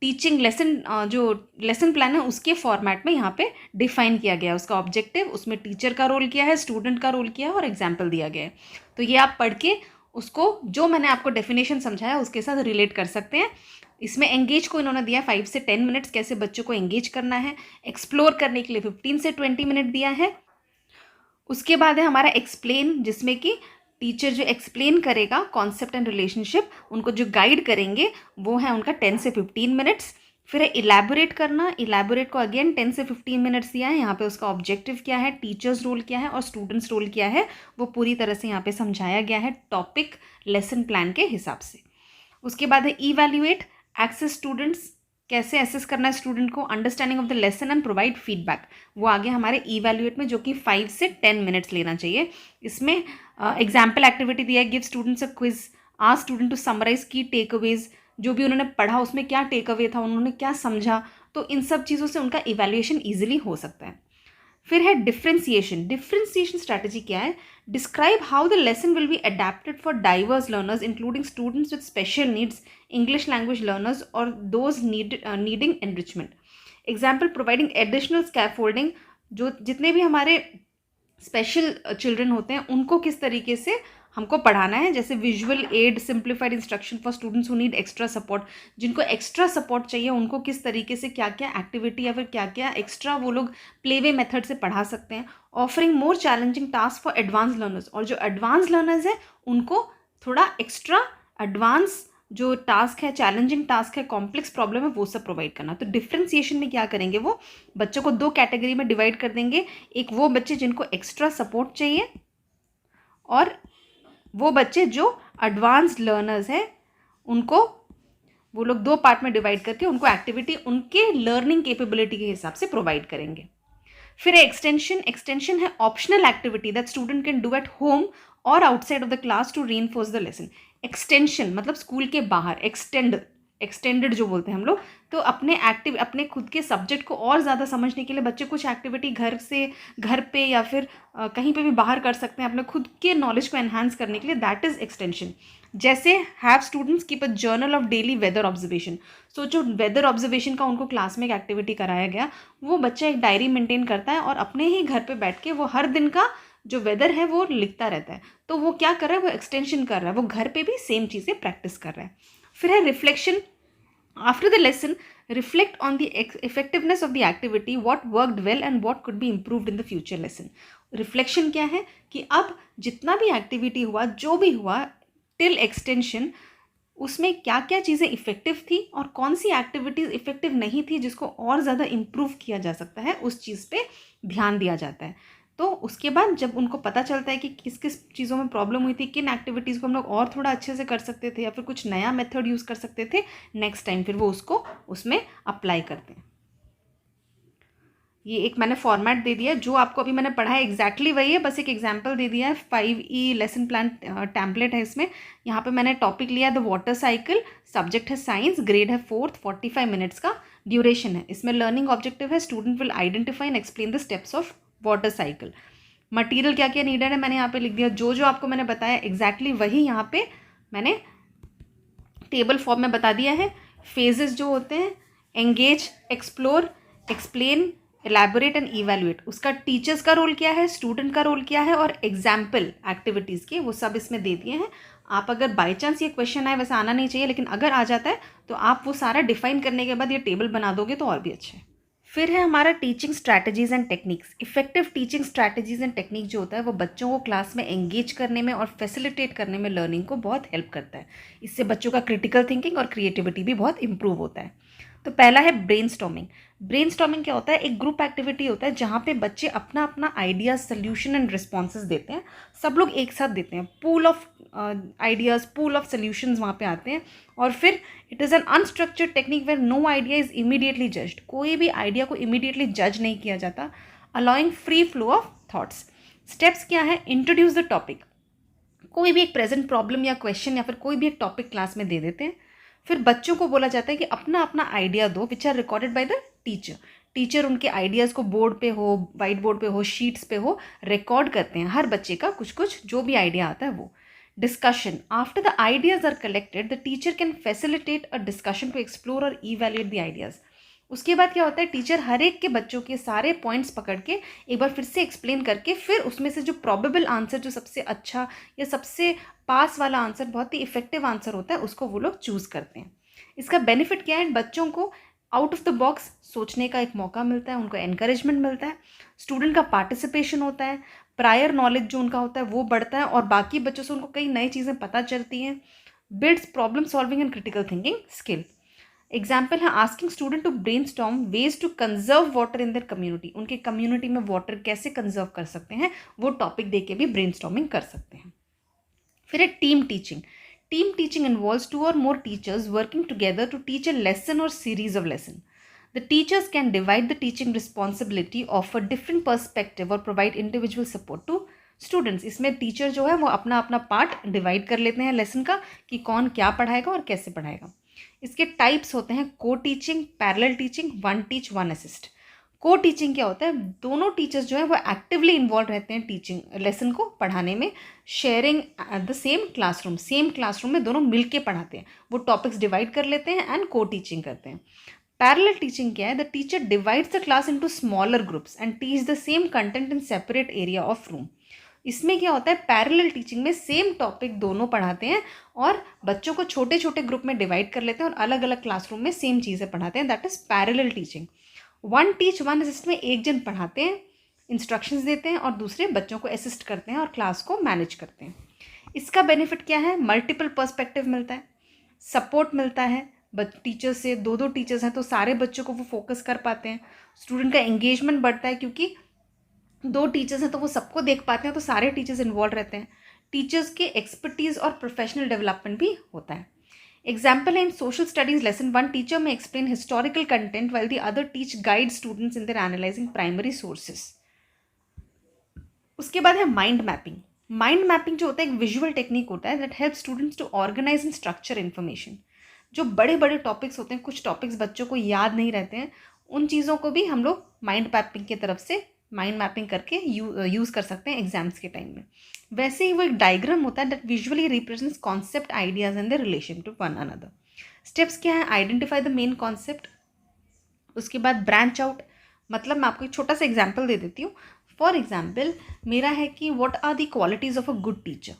टीचिंग लेसन, जो लेसन प्लान है उसके फॉर्मेट में यहाँ पे डिफाइन किया गया है। उसका ऑब्जेक्टिव, उसमें टीचर का रोल किया है, स्टूडेंट का रोल किया है और एग्जाम्पल दिया गया है। तो ये आप पढ़ के उसको, जो मैंने आपको डेफिनेशन समझाया उसके साथ रिलेट कर सकते हैं। इसमें एंगेज को इन्होंने दिया 5 से 10 मिनट्स, कैसे बच्चों को एंगेज करना है। एक्सप्लोर करने के लिए 15 से 20 मिनट दिया है। उसके बाद है हमारा एक्सप्लेन, जिसमें कि टीचर जो एक्सप्लेन करेगा कॉन्सेप्ट एंड रिलेशनशिप, उनको जो गाइड करेंगे वो है उनका 10 से 15 मिनट्स। फिर है इलेबोरेट करना। इलेबोरेट को अगेन 10 से 15 मिनट्स दिया है। यहाँ पे उसका ऑब्जेक्टिव क्या है, टीचर्स रोल क्या है और स्टूडेंट्स रोल क्या है, वो पूरी तरह से यहाँ पे समझाया गया है टॉपिक लेसन प्लान के हिसाब से। उसके बाद है इवैल्यूएट, एक्सेस स्टूडेंट्स, कैसे एसेस करना है स्टूडेंट को, understanding of the lesson and provide feedback, वो आगे हमारे इवैल्यूएट में, जो कि 5 से 10 मिनट्स लेना चाहिए। इसमें एग्जाम्पल एक्टिविटी दिया है, give students a quiz, ask student to summarise key takeaways, जो भी उन्होंने पढ़ा उसमें क्या टेक अवे था, उन्होंने क्या समझा, तो इन सब चीज़ों से उनका इवैल्यूएशन ईजिली हो सकता है। फिर है डिफ्रेंसिएशन। डिफ्रेंसिएशन स्ट्रैटेजी क्या है? Describe how the lesson will be adapted for diverse learners including students with special needs, English language learners और those needing enrichment. Example, providing additional scaffolding, जो जितने भी हमारे स्पेशल चिल्ड्रन होते हैं उनको किस तरीके से हमको पढ़ाना है, जैसे visual add, simplified instruction for students who need extra support, जिनको एक्स्ट्रा सपोर्ट चाहिए उनको किस तरीके से क्या क्या एक्टिविटी या फिर क्या क्या एक्स्ट्रा वो लोग प्लेवे मेथड से पढ़ा सकते हैं। Offering more challenging task for advance learners, और जो एडवांस लर्नर्स हैं उनको थोड़ा एक्स्ट्रा एडवांस जो टास्क है, चैलेंजिंग टास्क है, कॉम्प्लेक्स प्रॉब्लम है, वो सब प्रोवाइड करना। तो डिफ्रेंसिएशन में क्या करेंगे, वो बच्चों को 2 कैटेगरी में डिवाइड कर देंगे। एक वो बच्चे जिनको एक्स्ट्रा सपोर्ट चाहिए और वो बच्चे जो एडवांस लर्नर्स हैं, उनको वो लोग 2 पार्ट में डिवाइड करके उनको एक्टिविटी उनके लर्निंग कैपेबिलिटी के हिसाब से प्रोवाइड करेंगे। फिर एक्सटेंशन। एक्सटेंशन है optional activity that student can do at home और outside of the class to reinforce the lesson. Extension मतलब स्कूल के बाहर, एक्सटेंड एक्सटेंडेड जो बोलते हैं हम लोग, तो अपने खुद के सब्जेक्ट को और ज़्यादा समझने के लिए बच्चे कुछ एक्टिविटी घर पे या फिर कहीं पे भी बाहर कर सकते हैं अपने खुद के नॉलेज को एनहांस करने के लिए, दैट इज़ एक्सटेंशन। जैसे have students keep a journal of daily weather observation. So जो वेदर ऑब्जर्वेशन का उनको क्लास में एक एक्टिविटी कराया गया, वो बच्चा एक डायरी मेंटेन करता है और अपने ही घर पे बैठ के वो हर दिन का जो वेदर है वो लिखता रहता है। तो वो क्या कर रहा है, वो एक्सटेंशन कर रहा है, वो घर पे भी सेम चीज़ें प्रैक्टिस कर रहा है। फिर है reflection. After the lesson reflect on the effectiveness of the activity, what worked well and what could be improved in the future lesson. Reflection क्या है कि अब जितना भी एक्टिविटी हुआ, जो भी हुआ टिल एक्सटेंशन, उसमें क्या क्या चीज़ें इफ़ेक्टिव थी और कौन सी एक्टिविटीज़ इफ़ेक्टिव नहीं थी जिसको और ज़्यादा इम्प्रूव किया जा सकता है, उस चीज़ पे ध्यान दिया जाता है। तो उसके बाद जब उनको पता चलता है कि किस किस चीज़ों में प्रॉब्लम हुई थी, किन एक्टिविटीज़ को हम लोग और थोड़ा अच्छे से कर सकते थे या फिर कुछ नया मेथड यूज़ कर सकते थे नेक्स्ट टाइम, फिर वो उसको उसमें अप्लाई करते हैं। ये एक मैंने फॉर्मेट दे दिया है, जो आपको अभी मैंने पढ़ा है एग्जैक्टली वही है, बस एक एग्जांपल दे दिया है। 5E लेसन प्लान टेम्पलेट है इसमें। यहाँ पे मैंने टॉपिक लिया है द वाटर साइकिल, सब्जेक्ट है साइंस, ग्रेड है 4th, 45 मिनट्स का ड्यूरेशन है। इसमें लर्निंग ऑब्जेक्टिव है student will identify and explain the steps of water cycle. Material क्या क्या नीडेड है मैंने यहाँ पे लिख दिया, जो जो आपको मैंने बताया एग्जैक्टली वही यहाँ पे मैंने टेबल फॉर्म में बता दिया है। फेजेस जो होते हैं, engage, explore, explain, elaborate and evaluate, उसका टीचर्स का रोल क्या है, स्टूडेंट का रोल क्या है और एग्जाम्पल एक्टिविटीज़ के वो सब इसमें दे दिए हैं। आप अगर बाई चांस ये क्वेश्चन आए, वैसे आना नहीं चाहिए लेकिन अगर आ जाता है तो आप वो सारा डिफाइन करने के बाद ये टेबल बना दोगे तो और भी अच्छा है। फिर है हमारा teaching strategies and techniques. Effective teaching strategies and technique जो होता है वो बच्चों को क्लास में एंगेज करने में और फैसिलिटेट करने में लर्निंग को बहुत हेल्प करता है। इससे बच्चों का क्रिटिकल थिंकिंग और क्रिएटिविटी भी बहुत इंप्रूव होता है। तो पहला है ब्रेनस्टॉर्मिंग। ब्रेनस्टॉर्मिंग क्या होता है, एक ग्रुप एक्टिविटी होता है जहाँ पे बच्चे अपना अपना आइडियाज, सोल्यूशन एंड रिस्पॉन्सेज देते हैं। सब लोग एक साथ देते हैं, pool of ideas, pool of solutions वहाँ पे आते हैं। और फिर it is an unstructured technique where no idea is immediately judged. कोई भी आइडिया को इमीडिएटली जज नहीं किया जाता। Allowing free flow of thoughts. Steps क्या है, इंट्रोड्यूस द टॉपिक। कोई भी एक प्रेजेंट प्रॉब्लम या क्वेश्चन या फिर कोई भी एक टॉपिक क्लास में दे देते हैं। फिर बच्चों को बोला जाता है कि अपना अपना आइडिया दो, which are recorded by the teacher. Teacher उनके आइडियाज़ को बोर्ड पे हो, वाइट बोर्ड पे हो, शीट्स पे हो, रिकॉर्ड करते हैं हर बच्चे का कुछ कुछ जो भी आइडिया आता है वो। Discussion. After the ideas are collected the teacher can facilitate a discussion to explore और इवैल्यूएट द आइडियाज़। उसके बाद क्या होता है, टीचर हर एक के बच्चों के सारे पॉइंट्स पकड़ के एक बार फिर से एक्सप्लेन करके फिर उसमें से जो प्रॉबेबल आंसर, जो सबसे अच्छा या सबसे पास वाला आंसर, बहुत ही इफेक्टिव आंसर होता है, उसको वो लोग चूज़ करते हैं। इसका बेनिफिट क्या है, बच्चों को आउट ऑफ द बॉक्स सोचने का एक मौका मिलता है, उनको एनकरेजमेंट मिलता है, स्टूडेंट का पार्टिसिपेशन होता है, प्रायर नॉलेज जो उनका होता है वो बढ़ता है और बाकी बच्चों से उनको कई नई चीज़ें पता चलती हैं। Builds problem solving and critical thinking skill. Example है asking student to brainstorm ways to conserve water in their community. उनके कम्युनिटी में वाटर कैसे कंजर्व कर सकते हैं, वो टॉपिक दे के भी ब्रेनस्टॉर्मिंग कर सकते हैं। फिर है team teaching. Team teaching involves 2 or more teachers working together to teach a lesson or series of lesson. The teachers can divide the teaching responsibility, offer different perspective और provide individual support to students. इसमें teacher जो है वो अपना अपना part divide कर लेते हैं लेसन का कि कौन क्या पढ़ाएगा और कैसे पढ़ाएगा। इसके टाइप्स होते हैं को teaching, parallel teaching, one teach one assist. को टीचिंग क्या होता है, दोनों टीचर्स जो है वो एक्टिवली इन्वॉल्व रहते हैं टीचिंग लेसन को पढ़ाने में, शेयरिंग द सेम क्लासरूम में दोनों मिल के पढ़ाते हैं, वो टॉपिक्स डिवाइड कर लेते हैं एंड को टीचिंग करते हैं। पैरेलल टीचिंग क्या है, the teacher divides the class into smaller groups and teach the same content in separate area of room. इसमें क्या होता है, पैरेलल टीचिंग में सेम टॉपिक दोनों पढ़ाते हैं और बच्चों को छोटे छोटे ग्रुप में डिवाइड कर लेते हैं और अलग अलग क्लासरूम में सेम चीज़ें पढ़ाते हैं, that is parallel teaching. One teach one assist में एक जन पढ़ाते हैं, इंस्ट्रक्शंस देते हैं और दूसरे बच्चों को असिस्ट करते हैं और क्लास को मैनेज करते हैं। इसका बेनिफिट क्या है, मल्टीपल पर्सपेक्टिव मिलता है, सपोर्ट मिलता है टीचर से, दो दो टीचर्स हैं तो सारे बच्चों को वो फोकस कर पाते हैं, स्टूडेंट का एंगेजमेंट बढ़ता है क्योंकि दो टीचर्स हैं तो वो सबको देख पाते हैं तो सारे टीचर्स इन्वॉल्व रहते हैं, टीचर्स के एक्सपर्टीज़ और प्रोफेशनल डेवलपमेंट भी होता है। एग्जाम्पल है in social studies lesson, one teacher may explain historical content while the other teach guide students in their analysing primary sources. उसके बाद है माइंड मैपिंग। माइंड मैपिंग जो होता है एक विजुअल टेक्निक होता है that help students to organise and structure information. जो बड़े बड़े टॉपिक्स होते हैं, कुछ टॉपिक्स बच्चों को याद नहीं रहते हैं, उन चीज़ों को भी हम लोग माइंड मैपिंग की तरफ से माइंड मैपिंग करके यूज़ कर सकते हैं एग्जाम्स के टाइम में। वैसे ही वो एक डायग्राम होता है that visually represents concept, ideas and the relation to one another. Steps क्या है? आइडेंटिफाई द मेन कॉन्सेप्ट, उसके बाद ब्रांच आउट। मतलब मैं आपको एक छोटा सा एग्जाम्पल दे देती हूँ। फॉर एग्जाम्पल मेरा है कि what are the qualities of a good teacher.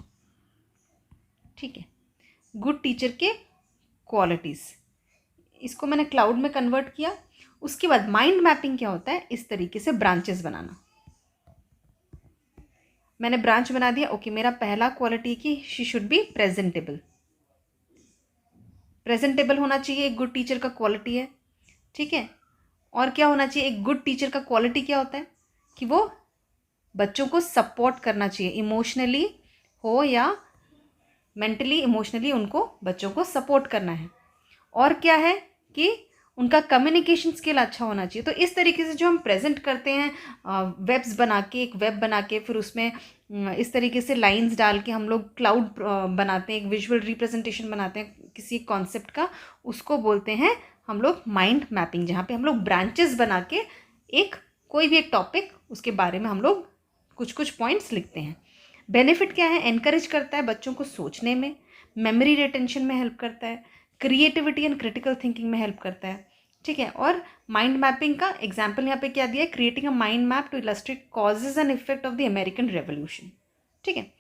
ठीक है, गुड टीचर के क्वालिटीज़, इसको मैंने क्लाउड में कन्वर्ट किया। उसके बाद माइंड मैपिंग क्या होता है? इस तरीके से ब्रांचेस बनाना। मैंने ब्रांच बना दिया। ओके, मेरा पहला क्वालिटी की she should be presentable. Presentable होना चाहिए, एक गुड टीचर का क्वालिटी है। ठीक है, और क्या होना चाहिए? एक गुड टीचर का क्वालिटी क्या होता है कि वो बच्चों को सपोर्ट करना चाहिए, इमोशनली हो या मेंटली, इमोशनली उनको बच्चों को सपोर्ट करना है। और क्या है कि उनका कम्युनिकेशन स्किल अच्छा होना चाहिए। तो इस तरीके से जो हम प्रेजेंट करते हैं, वेब्स बना के, एक वेब बना के, फिर उसमें इस तरीके से लाइंस डाल के हम लोग क्लाउड बनाते हैं, एक विजुअल रिप्रेजेंटेशन बनाते हैं किसी कॉन्सेप्ट का, उसको बोलते हैं हम लोग माइंड मैपिंग, जहाँ पे हम लोग ब्रांचेस बना के एक कोई भी एक टॉपिक, उसके बारे में हम लोग कुछ कुछ पॉइंट्स लिखते हैं। बेनिफिट क्या है? एनकरेज करता है बच्चों को सोचने में, मेमोरी रिटेंशन में हेल्प करता है, क्रिएटिविटी एंड क्रिटिकल थिंकिंग में हेल्प करता है। ठीक है, और माइंड मैपिंग का एग्जाम्पल यहाँ पे क्या दिया है? Creating a mind map to illustrate causes and effect of the American revolution. ठीक है,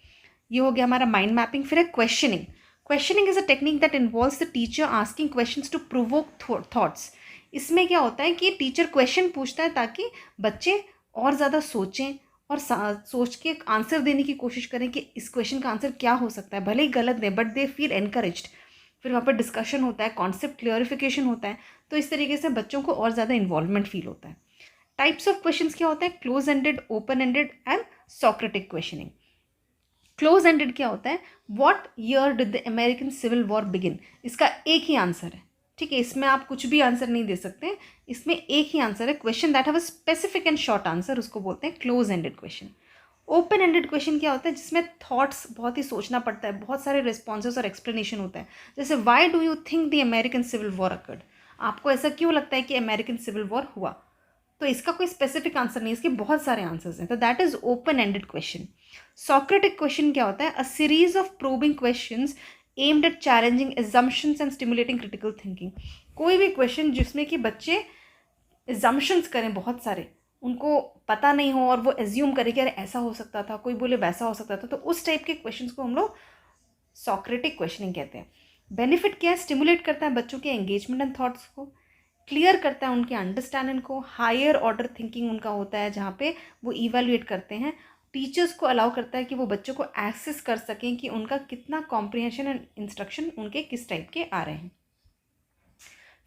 ये हो गया हमारा माइंड मैपिंग। फिर है questioning. Questioning is a technique that involves the teacher asking questions to provoke thoughts. इसमें क्या होता है कि टीचर क्वेश्चन पूछता है ताकि बच्चे और ज़्यादा सोचें और सोच के आंसर देने की कोशिश करें कि इस क्वेश्चन का आंसर क्या हो सकता है, भले ही गलत दें बट दे फील एनकरेज्ड। फिर वहाँ पर डिस्कशन होता है, कॉन्सेप्ट क्लियरिफिकेशन होता है, तो इस तरीके से बच्चों को और ज़्यादा इन्वॉल्वमेंट फील होता है। टाइप्स ऑफ क्वेश्चंस क्या होता है? Close ended, open ended and Socratic questioning. Close ended क्या होता है? What year did the American civil war begin. इसका एक ही आंसर है। ठीक है, इसमें आप कुछ भी आंसर नहीं दे सकते, इसमें एक ही आंसर है। Question that have a specific and short answer, उसको बोलते हैं close ended question. Open ended question क्या होता है? जिसमें थॉट्स, बहुत ही सोचना पड़ता है, बहुत सारे रिस्पॉन्सेज और एक्सप्लेनेशन होता है। जैसे why do you think the American civil war occurred. आपको ऐसा क्यों लगता है कि अमेरिकन सिविल वॉर हुआ? तो इसका कोई स्पेसिफिक आंसर नहीं, इसके बहुत सारे आंसर्स हैं, तो that is open ended question. Socratic question क्या होता है? A series of probing questions aimed at challenging assumptions and stimulating critical thinking. कोई भी क्वेश्चन जिसमें कि बच्चे assumptions करें बहुत सारे, उनको पता नहीं हो और वो एज्यूम करें कि अरे ऐसा हो सकता था, कोई बोले वैसा हो सकता था, तो उस टाइप के क्वेश्चंस को हम लोग सॉक्रेटिक क्वेश्चनिंग कहते हैं। बेनिफिट क्या है? स्टिमुलेट करता है बच्चों के एंगेजमेंट एंड थॉट्स को, क्लियर करता है उनके अंडरस्टैंडिंग को, हायर ऑर्डर थिंकिंग उनका होता है जहाँ पे वो इवेल्युएट करते हैं। टीचर्स को अलाउ करता है कि वो बच्चों को एक्सेस कर सकें कि उनका कितना कॉम्प्रिहेंशन एंड इंस्ट्रक्शन उनके किस टाइप के आ रहे हैं।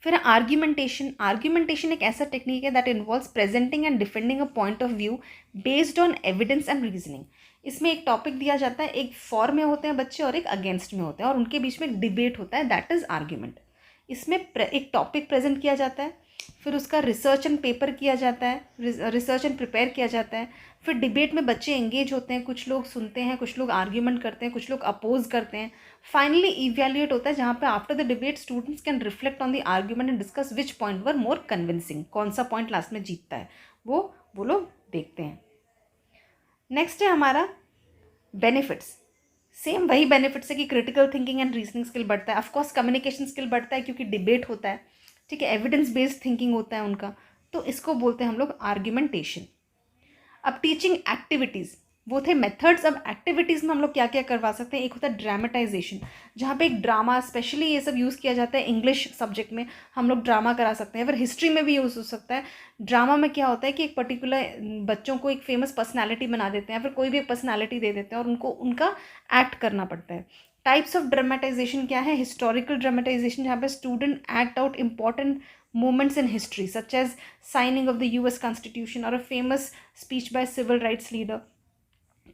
फिर आर्ग्यूमेंटेशन। आर्ग्यूमेंटेशन एक ऐसा टेक्निक है that involves presenting and defending a point of view based on evidence and reasoning. इसमें एक टॉपिक दिया जाता है, एक फॉर में होते हैं बच्चे और एक अगेंस्ट में होते हैं, और उनके बीच में एक डिबेट होता है, दैट इज आर्ग्यूमेंट। इसमें एक टॉपिक प्रेजेंट किया जाता है, फिर उसका रिसर्च एंड पेपर किया जाता है, रिसर्च एंड प्रिपेयर किया जाता है, फिर डिबेट में बच्चे एंगेज होते हैं, कुछ लोग सुनते हैं, कुछ लोग आर्ग्यूमेंट करते हैं, कुछ लोग अपोज करते हैं। फाइनली इवैल्यूएट होता है जहाँ पे after the debate students can reflect on the argument and discuss which point were more convincing. कौन सा पॉइंट लास्ट में जीतता है वो लोग देखते हैं। नेक्स्ट है हमारा बेनिफिट्स। सेम वही बेनिफिट्स है कि critical thinking and reasoning skill बढ़ता है, ऑफकोर्स कम्युनिकेशन स्किल बढ़ता है क्योंकि डिबेट होता है। ठीक है, एविडेंस बेस्ड थिंकिंग होता है उनका, तो इसको बोलते हैं हम लोग आर्ग्यूमेंटेशन। अब टीचिंग एक्टिविटीज़, वो थे मेथड्स। अब एक्टिविटीज़ में हम लोग क्या क्या करवा सकते हैं? एक होता है ड्रामेटाइजेशन, जहाँ पे एक ड्रामा, स्पेशली ये सब यूज़ किया जाता है इंग्लिश सब्जेक्ट में, हम लोग ड्रामा करा सकते हैं, फिर हिस्ट्री में भी यूज़ हो सकता है। ड्रामा में क्या होता है कि एक पर्टिकुलर बच्चों को एक फेमस पर्सनैलिटी बना देते हैं, फिर कोई भी एक पर्सनैलिटी दे देते हैं और उनको उनका एक्ट करना पड़ता है। टाइप्स ऑफ ड्रामेटाइजेशन क्या है? हिस्टोरिकल ड्रामेटाइजेशन, जहाँ पे student act out important moments in history such as signing of the US Constitution or a famous speech by civil rights leader।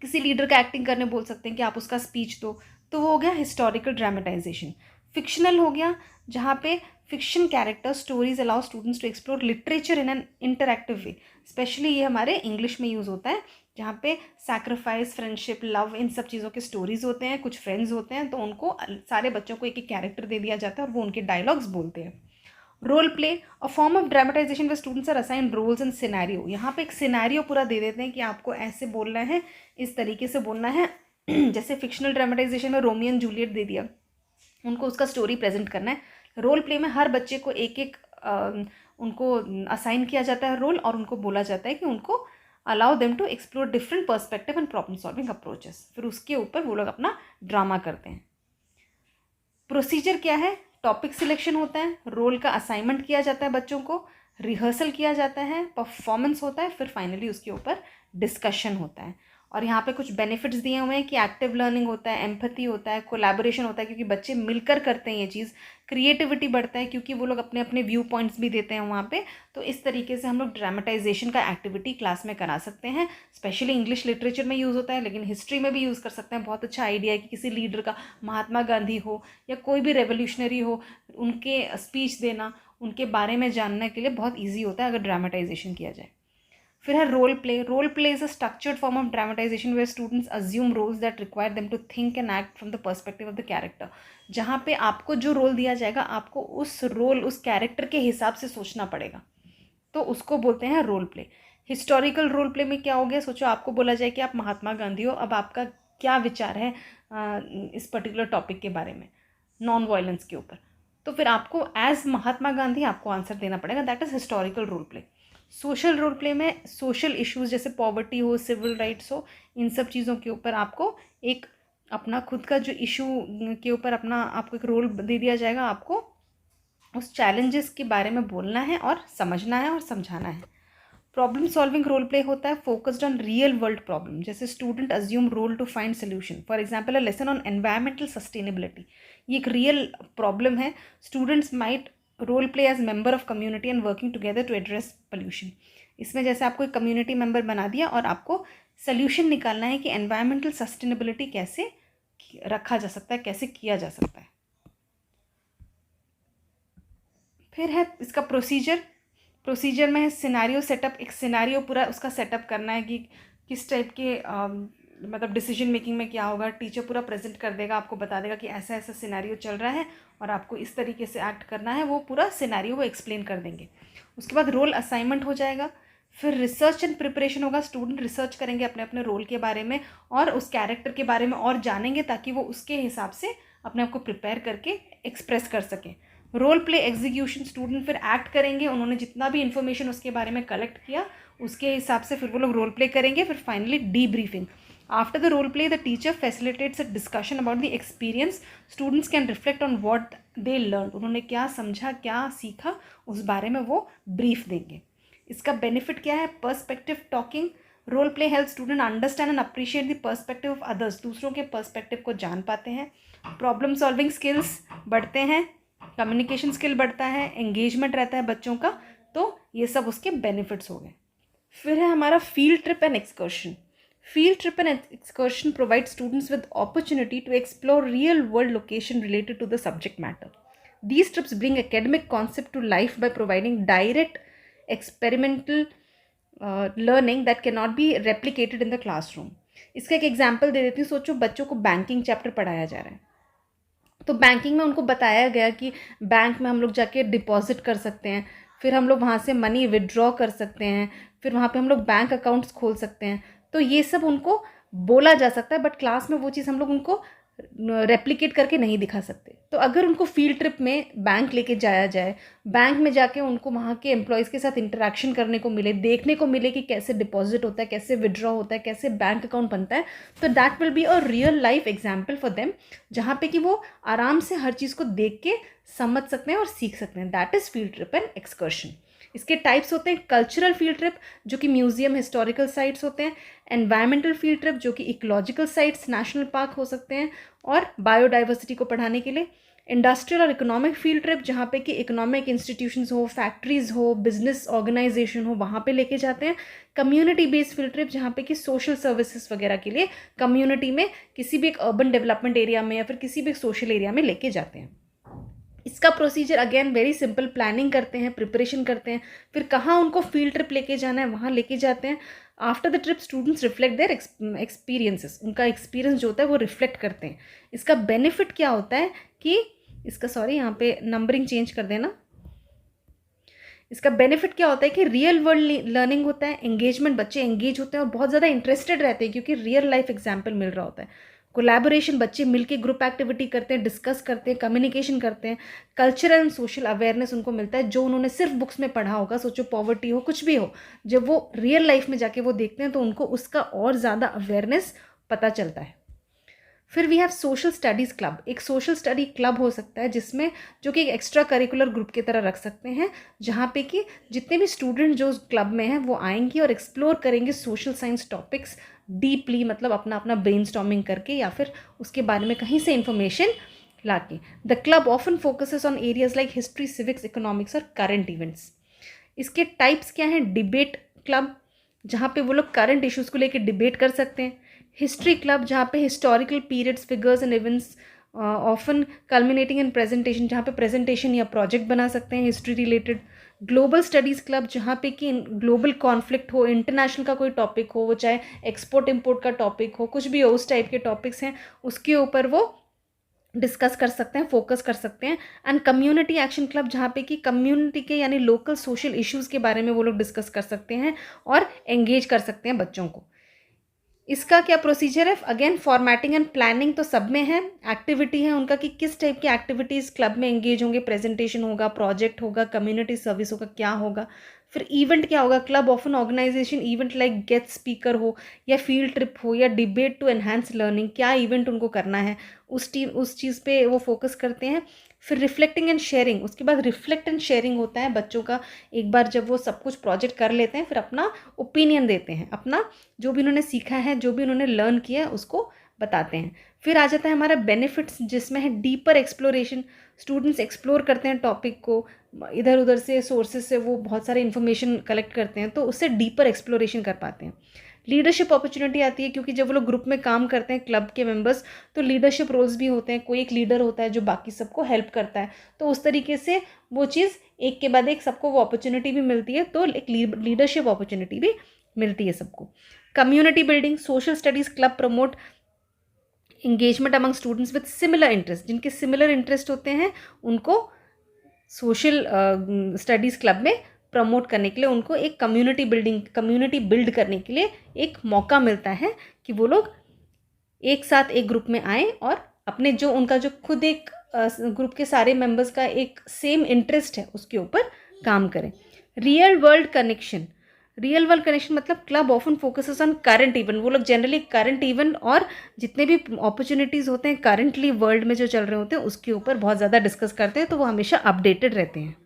किसी लीडर का एक्टिंग करने बोल सकते हैं कि आप उसका स्पीच दो, तो वो हो गया हिस्टोरिकल ड्रामेटाइजेशन। फिक्शनल हो गया जहाँ पे fiction character stories allow students to explore literature in an interactive way, specially ये हमारे इंग्लिश में यूज़ होता है जहाँ पे सैक्रिफाइस, फ्रेंडशिप, लव, इन सब चीज़ों के स्टोरीज होते हैं। कुछ फ्रेंड्स होते हैं तो उनको सारे बच्चों को एक एक कैरेक्टर दे दिया जाता है और वो उनके डायलॉग्स बोलते हैं। Role play, a form of dramatisation way students are assign roles and scenario. यहाँ पे एक सिनेरियो पूरा दे देते हैं कि आपको ऐसे बोलना है, इस तरीके से बोलना है। जैसे फिक्शनल ड्रामेटाइजेशन में रोमियो एंड जूलियट दे दिया, उनको उसका स्टोरी प्रेजेंट करना है। रोल प्ले में हर बच्चे को एक एक उनको असाइन किया जाता है रोल, और उनको बोला जाता है कि उनको allow them to explore different perspective and problem solving approaches. फिर उसके ऊपर वो लोग अपना ड्रामा करते हैं। प्रोसीजर क्या है? टॉपिक सिलेक्शन होता है, रोल का असाइनमेंट किया जाता है बच्चों को, रिहर्सल किया जाता है, परफॉर्मेंस होता है, फिर फाइनली उसके ऊपर डिस्कशन होता है। और यहाँ पे कुछ बेनिफिट्स दिए हुए हैं कि एक्टिव लर्निंग होता है, एम्पैथी होता है, कोलैबोरेशन होता है क्योंकि बच्चे मिलकर करते हैं ये चीज़, क्रिएटिविटी बढ़ता है क्योंकि वो लोग अपने अपने व्यू पॉइंट्स भी देते हैं वहाँ पे। तो इस तरीके से हम लोग ड्रामेटाइजेशन का एक्टिविटी क्लास में करा सकते हैं। स्पेशली इंग्लिश लिटरेचर में यूज़ होता है, लेकिन हिस्ट्री में भी यूज़ कर सकते हैं। बहुत अच्छा आइडिया है कि किसी लीडर का, महात्मा गांधी हो या कोई भी रेवोल्यूशनरी हो, उनके स्पीच देना, उनके बारे में जानने के लिए बहुत ईजी होता है अगर ड्रामेटाइजेशन किया जाए। फिर है role play. Role play is a structured form of dramatisation where students assume roles that require them to think and act from the perspective of the character. जहाँ पे आपको जो रोल दिया जाएगा, आपको उस रोल, उस कैरेक्टर के हिसाब से सोचना पड़ेगा, तो उसको बोलते हैं role play. Historical role play में क्या हो गया? सोचो आपको बोला जाए कि आप महात्मा गांधी हो, अब आपका क्या विचार है इस पर्टिकुलर टॉपिक के बारे में, नॉन वायलेंस के ऊपर, तो फिर आपको एज महात्मा गांधी आपको आंसर देना पड़ेगा। That is historical role play. Social role play में सोशल इश्यूज जैसे पॉवर्टी हो, सिविल राइट्स हो, इन सब चीज़ों के ऊपर आपको एक अपना खुद का जो इशू के ऊपर अपना आपको एक रोल दे दिया जाएगा। आपको उस चैलेंजेस के बारे में बोलना है और समझना है और समझाना है। प्रॉब्लम सॉल्विंग रोल प्ले होता है focused on real world problem, जैसे student assume role to find solution. For example a lesson on environmental sustainability, ये एक रियल प्रॉब्लम है। Students might role play as member of community and working together to address pollution. इसमें जैसे आपको एक community member बना दिया और आपको सोल्यूशन निकालना है कि एनवायरमेंटल सस्टेनेबिलिटी कैसे रखा जा सकता है, कैसे किया जा सकता है। फिर है इसका प्रोसीजर में है सिनेरियो सेटअप। एक सिनेरियो पूरा उसका सेटअप करना है कि किस टाइप के मतलब डिसीजन मेकिंग में क्या होगा। टीचर पूरा प्रेजेंट कर देगा, आपको बता देगा कि ऐसा ऐसा सिनेरियो चल रहा है और आपको इस तरीके से एक्ट करना है। वो पूरा सिनेरियो वो एक्सप्लेन कर देंगे। उसके बाद रोल असाइनमेंट हो जाएगा। फिर रिसर्च एंड प्रिपरेशन होगा। स्टूडेंट रिसर्च करेंगे अपने अपने रोल के बारे में और उस कैरेक्टर के बारे में और जानेंगे, ताकि वो उसके हिसाब से अपने आप को प्रिपेयर करके एक्सप्रेस कर सकें। रोल प्ले एग्जीक्यूशन, स्टूडेंट फिर एक्ट करेंगे, उन्होंने जितना भी इन्फॉर्मेशन उसके बारे में कलेक्ट किया उसके हिसाब से फिर वो लोग रोल प्ले करेंगे। फिर finally debriefing. After the role play the teacher facilitates a discussion about the experience. Students can reflect on what they learn, उन्होंने क्या समझा, क्या सीखा, उस बारे में वो ब्रीफ देंगे। इसका बेनिफिट क्या है? Perspective talking. Role play help student understand and appreciate the perspective of others, दूसरों के पर्सपेक्टिव को जान पाते हैं। प्रॉब्लम सॉल्विंग स्किल्स बढ़ते हैं, कम्युनिकेशन स्किल बढ़ता है, एंगेजमेंट रहता है बच्चों का। तो ये सब उसके बेनिफिट्स हो गए। फिर है हमारा field trip and excursion. Field trip and excursion provide students with opportunity to explore real world location related to the subject matter. These trips bring academic concept to life by providing direct experimental learning that cannot be replicated in the classroom. इसका एक example दे देती हूँ। सोचो बच्चों को banking chapter पढ़ाया जा रहा है, तो बैंकिंग में उनको बताया गया कि बैंक में हम लोग जाके डिपॉजिट कर सकते हैं, फिर हम लोग वहाँ से मनी विड्रॉ कर सकते हैं, फिर वहाँ पे हम लोग बैंक अकाउंट्स खोल सकते हैं। तो ये सब उनको बोला जा सकता है, बट क्लास में वो चीज़ हम लोग उनको रेप्लिकेट करके नहीं दिखा सकते। तो अगर उनको फील्ड ट्रिप में बैंक लेके जाया जाए, बैंक में जाके उनको वहाँ के एम्प्लॉयज़ के साथ इंटरेक्शन करने को मिले, देखने को मिले कि कैसे डिपॉजिट होता है, कैसे विड्रॉ होता है, कैसे बैंक अकाउंट बनता है, तो that will be a real life example for them, जहाँ पे कि वो आराम से हर चीज़ को देख के समझ सकते हैं और सीख सकते हैं। That is field trip and excursion. इसके टाइप्स होते हैं कल्चरल फील्ड ट्रिप, जो कि म्यूजियम, हिस्टोरिकल साइट्स होते हैं। एनवायरमेंटल फील्ड ट्रिप, जो कि इकोलॉजिकल साइट्स, नेशनल पार्क हो सकते हैं और बायोडाइवर्सिटी को पढ़ाने के लिए। इंडस्ट्रियल और इकोनॉमिक फील्ड ट्रिप, जहाँ पे कि इकोनॉमिक इंस्टीट्यूशंस हो, फैक्ट्रीज हो, बिजनेस ऑर्गेनाइजेशन हो, वहाँ पे लेके जाते हैं। कम्युनिटी बेस्ड फील्ड ट्रिप, जहाँ पे कि सोशल सर्विसेज वगैरह के लिए कम्युनिटी में किसी भी एक अर्बन डेवलपमेंट एरिया में या फिर किसी भी एक सोशल एरिया में लेके जाते हैं। इसका procedure again very simple, planning करते हैं, प्रिपरेशन करते हैं, फिर कहाँ उनको फील्ड ट्रिप लेके जाना है वहाँ लेके जाते हैं। After the trip students reflect their experiences, उनका एक्सपीरियंस जो होता है वो रिफ्लेक्ट करते हैं। इसका बेनिफिट क्या होता है कि इसका यहाँ पे नंबरिंग चेंज कर देना। इसका बेनिफिट क्या होता है कि रियल वर्ल्ड लर्निंग होता है, एंगेजमेंट, बच्चे एंगेज होते हैं और बहुत ज़्यादा इंटरेस्टेड रहते हैं क्योंकि रियल लाइफ एग्जाम्पल मिल रहा होता है। कोलैबोरेशन, बच्चे मिलके ग्रुप एक्टिविटी करते हैं, डिस्कस करते हैं, कम्युनिकेशन करते हैं। कल्चरल एंड सोशल अवेयरनेस उनको मिलता है जो उन्होंने सिर्फ बुक्स में पढ़ा होगा, सोचो पॉवर्टी हो कुछ भी हो, जब वो रियल लाइफ में जाके वो देखते हैं तो उनको उसका और ज़्यादा अवेयरनेस पता चलता है। फिर we have social studies club. एक सोशल स्टडी क्लब हो सकता है जिसमें, जो कि एक एक्स्ट्रा करिकुलर ग्रुप की तरह रख सकते हैं, जहाँ पे कि जितने भी स्टूडेंट जो क्लब में हैं वो आएंगे और एक्सप्लोर करेंगे सोशल साइंस टॉपिक्स डीपली, मतलब अपना अपना ब्रेनस्टॉर्मिंग करके या फिर उसके बारे में कहीं से इंफॉर्मेशन लाके। The club often focuses on areas like history, civics, economics और करंट इवेंट्स। इसके टाइप्स क्या हैं? डिबेट क्लब, जहाँ पे वो लोग करंट इश्यूज़ को लेकर डिबेट कर सकते हैं। हिस्ट्री क्लब, जहाँ पे historical periods, figures and events often culminating in presentation, जहाँ पे प्रेजेंटेशन या प्रोजेक्ट बना सकते हैं history related. Global studies club, जहाँ पे कि ग्लोबल कॉन्फ्लिक्ट हो, इंटरनेशनल का कोई टॉपिक हो, वो चाहे एक्सपोर्ट इम्पोर्ट का टॉपिक हो, कुछ भी हो, उस टाइप के टॉपिक्स हैं, उसके ऊपर वो डिस्कस कर सकते हैं, फोकस कर सकते हैं। एंड कम्युनिटी एक्शन क्लब, जहाँ पे कि कम्युनिटी के यानी लोकल सोशल इश्यूज़ के बारे में वो लोग डिस्कस कर सकते हैं और एंगेज कर सकते हैं बच्चों को। इसका क्या प्रोसीजर है? अगेन फॉर्मेटिंग एंड प्लानिंग तो सब में है, एक्टिविटी है उनका कि किस टाइप की एक्टिविटीज़ क्लब में एंगेज होंगे, प्रेजेंटेशन होगा, प्रोजेक्ट होगा, कम्युनिटी सर्विस होगा, क्या होगा। फिर इवेंट क्या होगा? Club often organisation event like guest speaker हो या फील्ड ट्रिप हो या डिबेट टू एनहांस लर्निंग, क्या इवेंट उनको करना है उस चीज़ पे वो फोकस करते हैं। फिर रिफ्लेक्टिंग एंड शेयरिंग, उसके बाद रिफ्लेक्ट एंड शेयरिंग होता है बच्चों का। एक बार जब वो सब कुछ प्रोजेक्ट कर लेते हैं फिर अपना ओपिनियन देते हैं, अपना जो भी उन्होंने सीखा है, जो भी उन्होंने लर्न किया है उसको बताते हैं। फिर आ जाता है हमारा बेनिफिट्स, जिसमें है डीपर एक्सप्लोरेशन। स्टूडेंट्स एक्सप्लोर करते हैं टॉपिक को, इधर उधर से सोर्सेज से वो बहुत सारे इन्फॉर्मेशन कलेक्ट करते हैं तो उससे डीपर एक्सप्लोरेशन कर पाते हैं। लीडरशिप अपॉर्चुनिटी आती है क्योंकि जब वो लोग ग्रुप में काम करते हैं क्लब के मेंबर्स, तो लीडरशिप रोल्स भी होते हैं, कोई एक लीडर होता है जो बाकी सबको हेल्प करता है, तो उस तरीके से वो चीज़ एक के बाद एक सबको वो अपॉर्चुनिटी भी मिलती है, तो एक लीडरशिप अपॉर्चुनिटी भी मिलती है सबको। Community building, social studies club promote engagement among students with similar interest, जिनके सिमिलर इंटरेस्ट होते हैं उनको सोशल स्टडीज़ क्लब में प्रमोट करने के लिए, उनको एक कम्युनिटी बिल्ड करने के लिए एक मौका मिलता है कि वो लोग एक साथ एक ग्रुप में आएँ और अपने जो उनका जो खुद एक ग्रुप के सारे मेंबर्स का एक सेम इंटरेस्ट है उसके ऊपर काम करें। रियल वर्ल्ड कनेक्शन मतलब club often focuses on current event, वो लोग जनरली करंट इवेंट और जितने भी अपॉर्चुनिटीज़ होते हैं करंटली वर्ल्ड में जो चल रहे होते हैं उसके ऊपर बहुत ज़्यादा डिस्कस करते हैं, तो वो हमेशा अपडेटेड रहते हैं।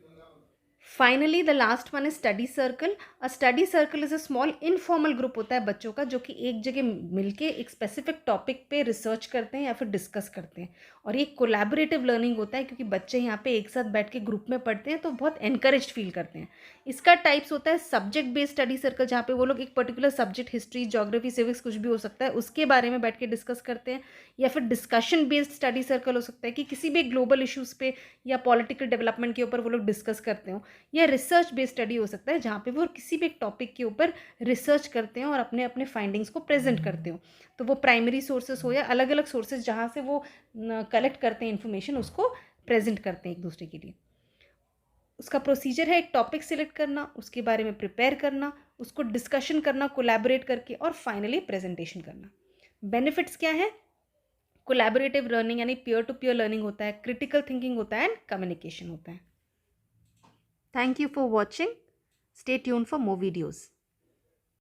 Finally the last one is study circle. A study circle is a small informal group होता है बच्चों का जो कि एक जगह मिलके एक स्पेसिफिक टॉपिक पे रिसर्च करते हैं या फिर डिस्कस करते हैं, और ये कोलैबोरेटिव लर्निंग होता है क्योंकि बच्चे यहाँ पे एक साथ बैठ के ग्रुप में पढ़ते हैं तो बहुत एनकरेज फील करते हैं। इसका टाइप्स होता है सब्जेक्ट बेस्ड स्टडी सर्कल, जहाँ पे वो लोग एक particular subject, history, geography, civics, कुछ भी हो सकता है, उसके बारे में बैठ के डिस्कस करते हैं। या फिर डिस्कशन बेस्ड स्टडी सर्कल हो सकता है कि किसी भी ग्लोबल इश्यूज़ पे या पॉलिटिकल डेवलपमेंट के ऊपर वो लोग डिस्कस करते हो। या रिसर्च बेस्ड स्टडी हो सकता है जहाँ पे वो किसी भी एक टॉपिक के ऊपर रिसर्च करते हैं और अपने अपने फाइंडिंग्स को प्रेजेंट करते हो, तो वो प्राइमरी सोर्सेस हो या अलग अलग सोर्सेज जहाँ से वो कलेक्ट करते हैं इन्फॉर्मेशन, उसको प्रेजेंट करते हैं एक दूसरे के लिए। उसका प्रोसीजर है एक टॉपिक सिलेक्ट करना, उसके बारे में प्रिपेयर करना, उसको डिस्कशन करना कोलैबोरेट करके, और फाइनली प्रेजेंटेशन करना। बेनिफिट्स क्या है? कोलैबोरेटिव लर्निंग यानी पीयर टू पीयर लर्निंग होता है, क्रिटिकल थिंकिंग होता है एंड कम्युनिकेशन होता है। Thank you for watching. Stay tuned for more videos.